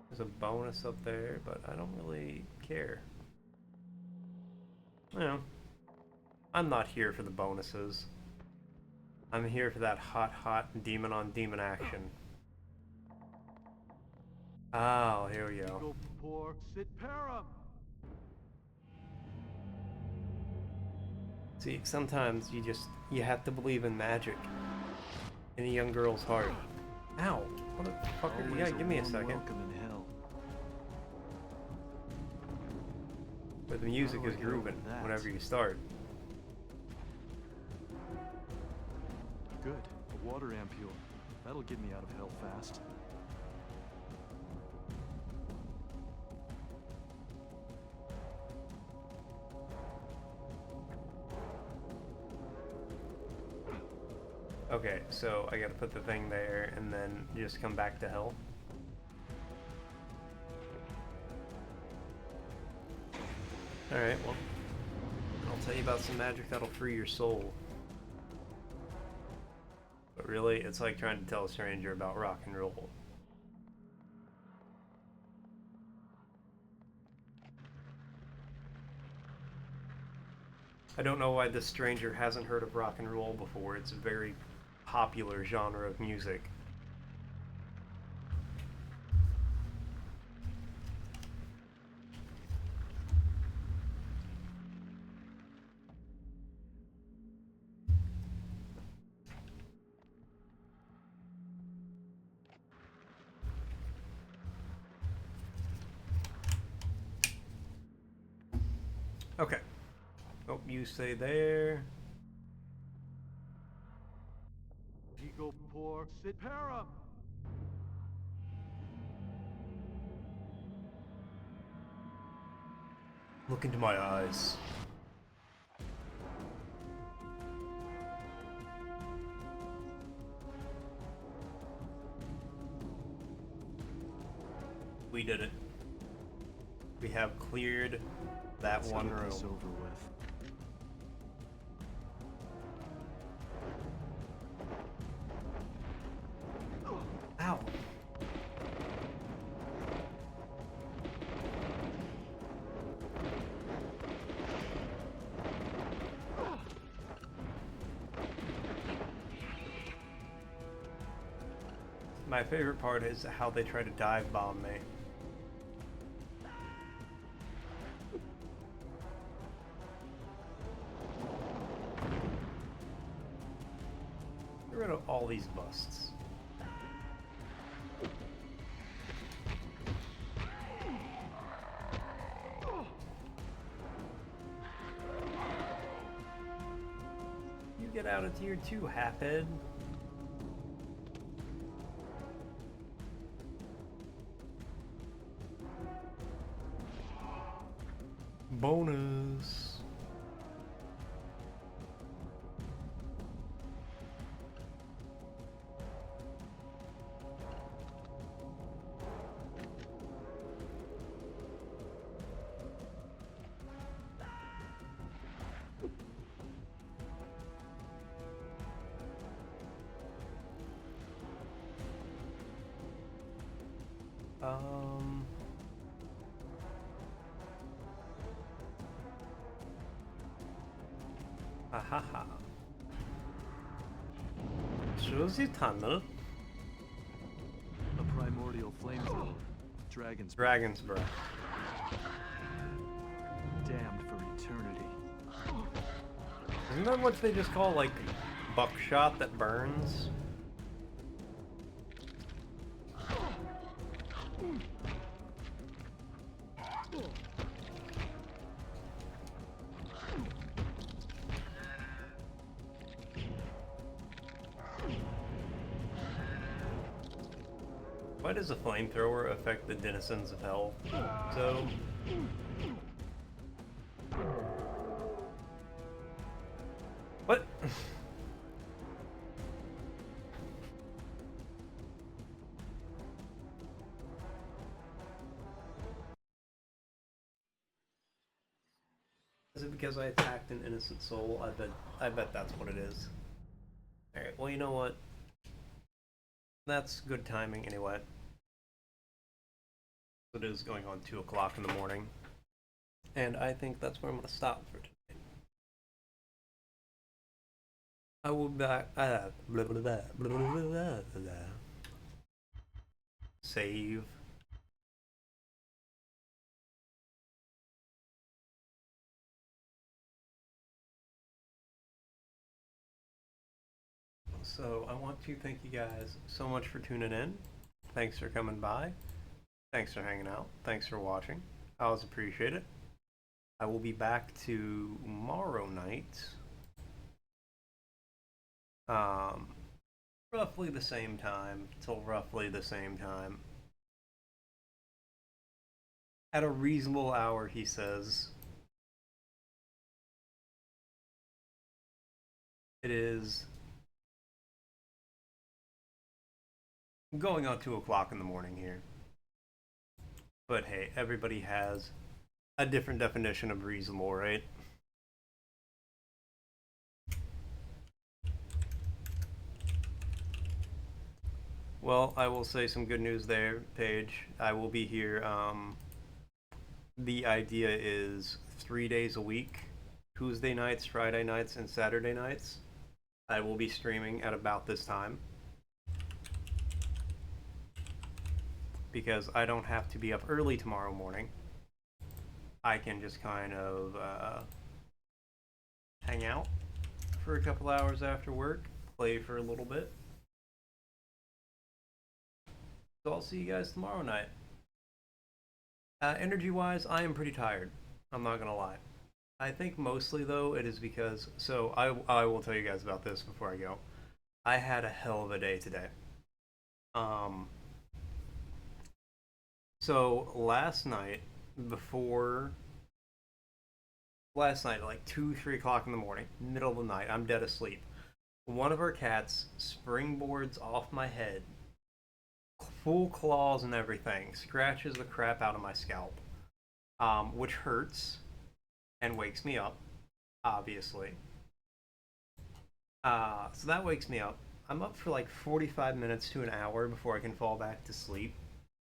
There's a bonus up there, but I don't really care. You know, I'm not here for the bonuses. I'm here for that hot demon on demon action. Oh, here we go. Ego por sit para. See, sometimes you have to believe in magic in a young girl's heart. Ow! Motherfucker, Always yeah, give me a warm second. welcome in hell. But the music How do is I get over grooving that? whenever you start. Good. A water ampule. That'll get me out of hell fast. Okay, so I gotta put the thing there and then just come back to hell. Alright, well, I'll tell you about some magic that'll free your soul. But really, it's like trying to tell a stranger about rock and roll. I don't know why this stranger hasn't heard of rock and roll before. It's a very popular genre of music. Okay. Oh, you stay there. Ego poor sit para. Look into my eyes. We did it. We have cleared that Let's one get this room. over with. Ow. My favorite part is how they try to dive bomb me. Get rid of all these busts. You get out of tier 2, halfhead. Bonus. Ahaha. Through the tunnel. A primordial flamethrower. Dragon's Dragon's breath. damned for eternity. Isn't that what they just call, like, buckshot that burns? Why does a flamethrower affect the denizens of hell? So... What? Is it because I attacked an innocent soul? I bet that's what it is. Alright, well, you know what? That's good timing anyway. It is going on 2 o'clock in the morning. And I think that's where I'm going to stop for tonight. I will be back. Blah, blah, blah, blah, blah, blah, blah. Save. So I want to thank you guys so much for tuning in. Thanks for coming by. Thanks for hanging out. Thanks for watching. I always appreciate it. I will be back tomorrow night. Roughly the same time till roughly the same time. At a reasonable hour, he says. It is going on 2 o'clock in the morning here. But hey, everybody has a different definition of reasonable, right? Well, I will say some good news there, Paige. I will be here. The idea is 3 days a week, Tuesday nights, Friday nights, and Saturday nights. I will be streaming at about this time. Because I don't have to be up early tomorrow morning. I can just kind of hang out for a couple hours after work, play for a little bit. So I'll see you guys tomorrow night. Energy-wise, I am pretty tired. I'm not gonna lie. I think mostly though it is because I will tell you guys about this before I go. I had a hell of a day today. So last night like 2-3 o'clock in the morning, middle of the night, I'm dead asleep. One of our cats springboards off my head, full claws and everything, scratches the crap out of my scalp, which hurts and wakes me up, obviously. So that wakes me up. I'm up for like 45 minutes to an hour before I can fall back to sleep,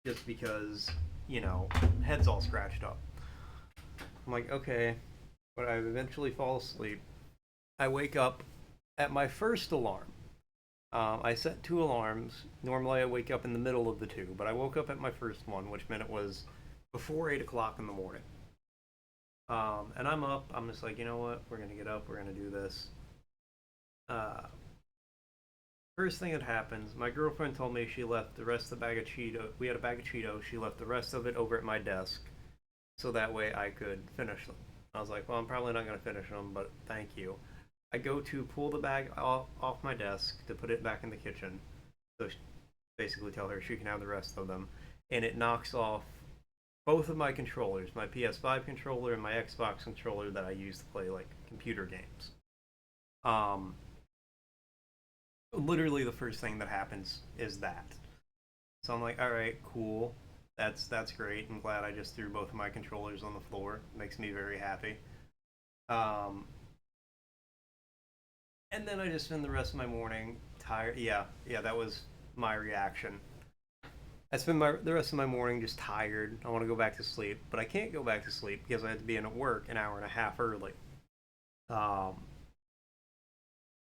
just because, you know, head's all scratched up. I'm like, okay, but I eventually fall asleep. I wake up at my first alarm. I set 2 alarms. Normally I wake up in the middle of the 2, but I woke up at my first one, which meant it was before 8 o'clock in the morning. And I'm up. I'm just like, you know what? We're going to get up. We're going to do this. First thing that happens, my girlfriend told me she left the rest of the bag of Cheetos. We had a bag of Cheetos. She left the rest of it over at my desk so that way I could finish them. I was like, well, I'm probably not going to finish them, but thank you. I go to pull the bag off my desk to put it back in the kitchen. So basically tell her she can have the rest of them. And it knocks off both of my controllers, my PS5 controller and my Xbox controller that I use to play like computer games. Literally the first thing that happens is that. So I'm like, all right, cool. That's great. I'm glad I just threw both of my controllers on the floor. Makes me very happy. And then I just spend the rest of my morning tired. Yeah, that was my reaction. I spend the rest of my morning just tired. I want to go back to sleep, but I can't go back to sleep because I had to be in at work an hour and a half early.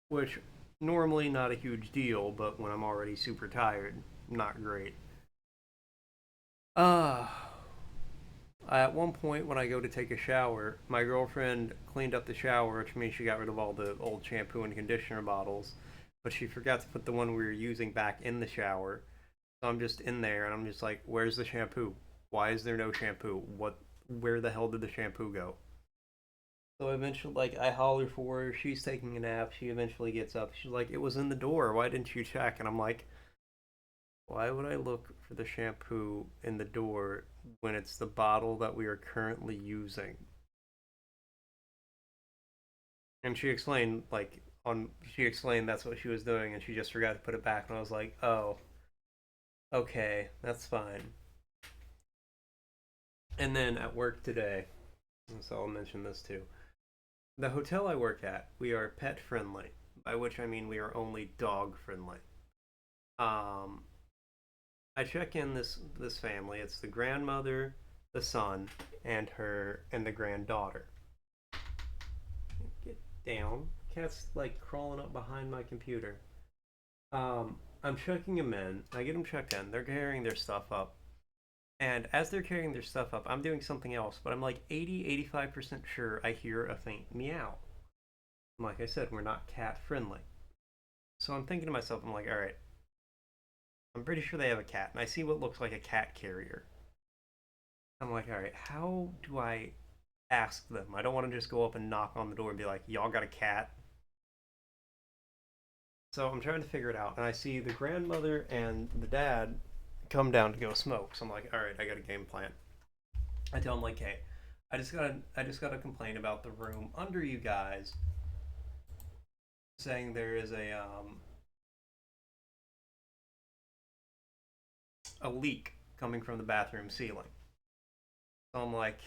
Which normally not a huge deal, but when I'm already super tired, not great. At one point when I go to take a shower, my girlfriend cleaned up the shower, which means she got rid of all the old shampoo and conditioner bottles, but she forgot to put the one we were using back in the shower. So I'm just in there and I'm just like, where's the shampoo? Why is there no shampoo? Where the hell did the shampoo go? So eventually, like, I holler for her. She's taking a nap. She eventually gets up. She's like, it was in the door. Why didn't you check? And I'm like, why would I look for the shampoo in the door when it's the bottle that we are currently using? And she explained, she explained that's what she was doing and she just forgot to put it back. And I was like, oh, okay, that's fine. And then at work today, so I'll mention this too. The hotel I work at, we are pet friendly, by which I mean we are only dog friendly. I check in this family. It's the grandmother, the son, and the granddaughter. Get down. Cat's like crawling up behind my computer. I'm checking them in. I get them checked in. They're carrying their stuff up. And as they're carrying their stuff up, I'm doing something else, but I'm like 85% sure I hear a faint meow. Like I said, we're not cat friendly. So I'm thinking to myself, I'm like, all right, I'm pretty sure they have a cat, and I see what looks like a cat carrier. I'm like, all right, how do I ask them? I don't want to just go up and knock on the door and be like, y'all got a cat? So I'm trying to figure it out, and I see the grandmother and the dad come down to go smoke. So I'm like, all right, I got a game plan. I tell them like, hey, I just gotta complain about the room under you guys, saying there is a leak coming from the bathroom ceiling. So I'm like,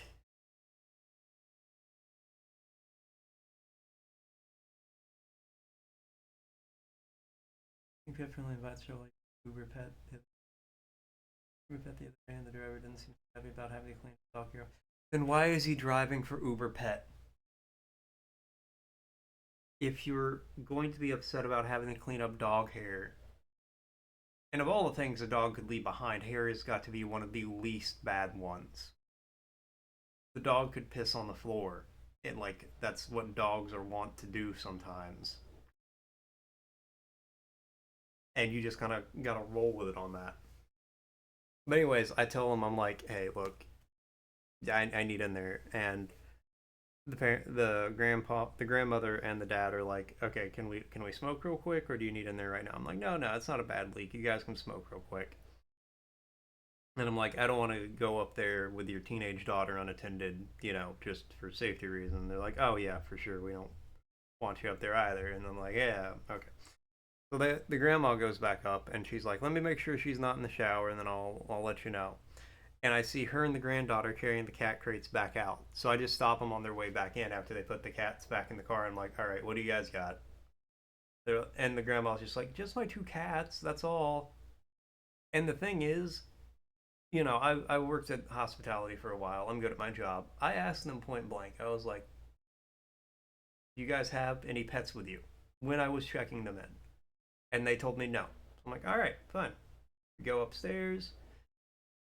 you pet friendly invites her like Uber pet. Uber pet the other day, and the driver didn't seem happy about having to clean the dog here. Then why is he driving for Uber pet? If you're going to be upset about having to clean up dog hair, and of all the things a dog could leave behind, hair has got to be one of the least bad ones. The dog could piss on the floor, and like that's what dogs are wont to do sometimes. And you just kind of gotta roll with it on that. But anyways, I tell him, I'm like, hey, look, I need in there, and the grandpa, the grandmother, and the dad are like, okay, can we smoke real quick, or do you need in there right now? I'm like, no, it's not a bad leak. You guys can smoke real quick. And I'm like, I don't want to go up there with your teenage daughter unattended, just for safety reasons. They're like, oh yeah, for sure, we don't want you up there either. And I'm like, yeah, okay. So the grandma goes back up, and she's like, let me make sure she's not in the shower, and then I'll let you know. And I see her and the granddaughter carrying the cat crates back out. So I just stop them on their way back in after they put the cats back in the car. I'm like, all right, what do you guys got? And the grandma's just like, just my two cats, that's all. And the thing is, I worked at hospitality for a while. I'm good at my job. I asked them point blank. I was like, do you guys have any pets with you? When I was checking them in. And they told me no. I'm like, all right, fine. Go upstairs.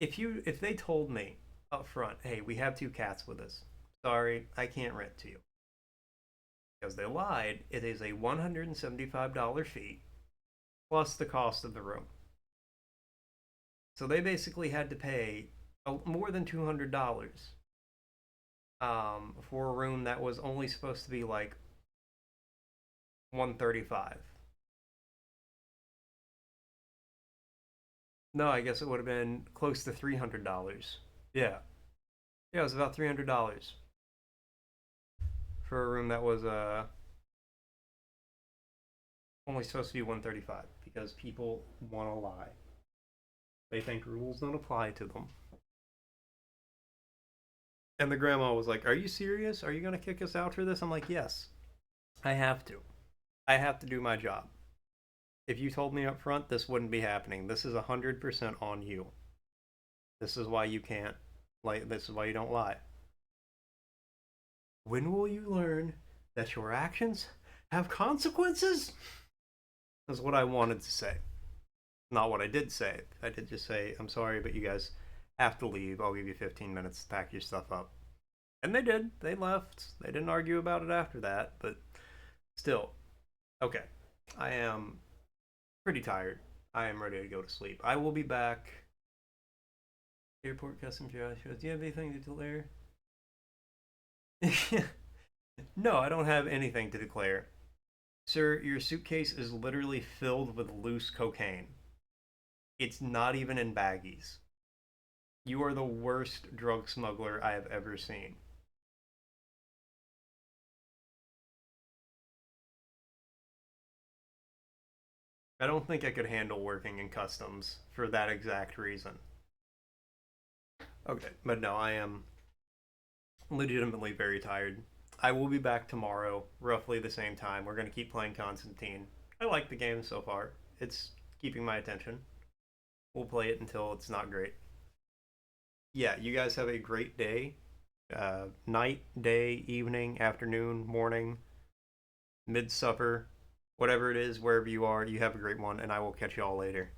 If they told me up front, hey, we have two cats with us, sorry, I can't rent to you, because they lied, it is a $175 fee plus the cost of the room. So they basically had to pay more than $200 for a room that was only supposed to be like $135. No, I guess it would have been close to $300. Yeah. Yeah, it was about $300 for a room that was only supposed to be $135, because people want to lie. They think rules don't apply to them. And the grandma was like, are you serious? Are you going to kick us out for this? I'm like, yes, I have to. I have to do my job. If you told me up front, this wouldn't be happening. This is 100% on you. This is why you can't, this is why you don't lie. When will you learn that your actions have consequences? That's what I wanted to say. Not what I did say. I did just say, I'm sorry, but you guys have to leave. I'll give you 15 minutes to pack your stuff up. And they did. They left. They didn't argue about it after that, but still. Okay. I am pretty tired. I am ready to go to sleep. I will be back. Airport customs shows. Do you have anything to declare? No, I don't have anything to declare. Sir, your suitcase is literally filled with loose cocaine. It's not even in baggies. You are the worst drug smuggler I have ever seen. I don't think I could handle working in customs for that exact reason. Okay, but no, I am legitimately very tired. I will be back tomorrow, roughly the same time. We're going to keep playing Constantine. I like the game so far. It's keeping my attention. We'll play it until it's not great. Yeah, you guys have a great day. Night, day, evening, afternoon, morning, mid-supper, whatever it is, wherever you are, you have a great one, and I will catch you all later.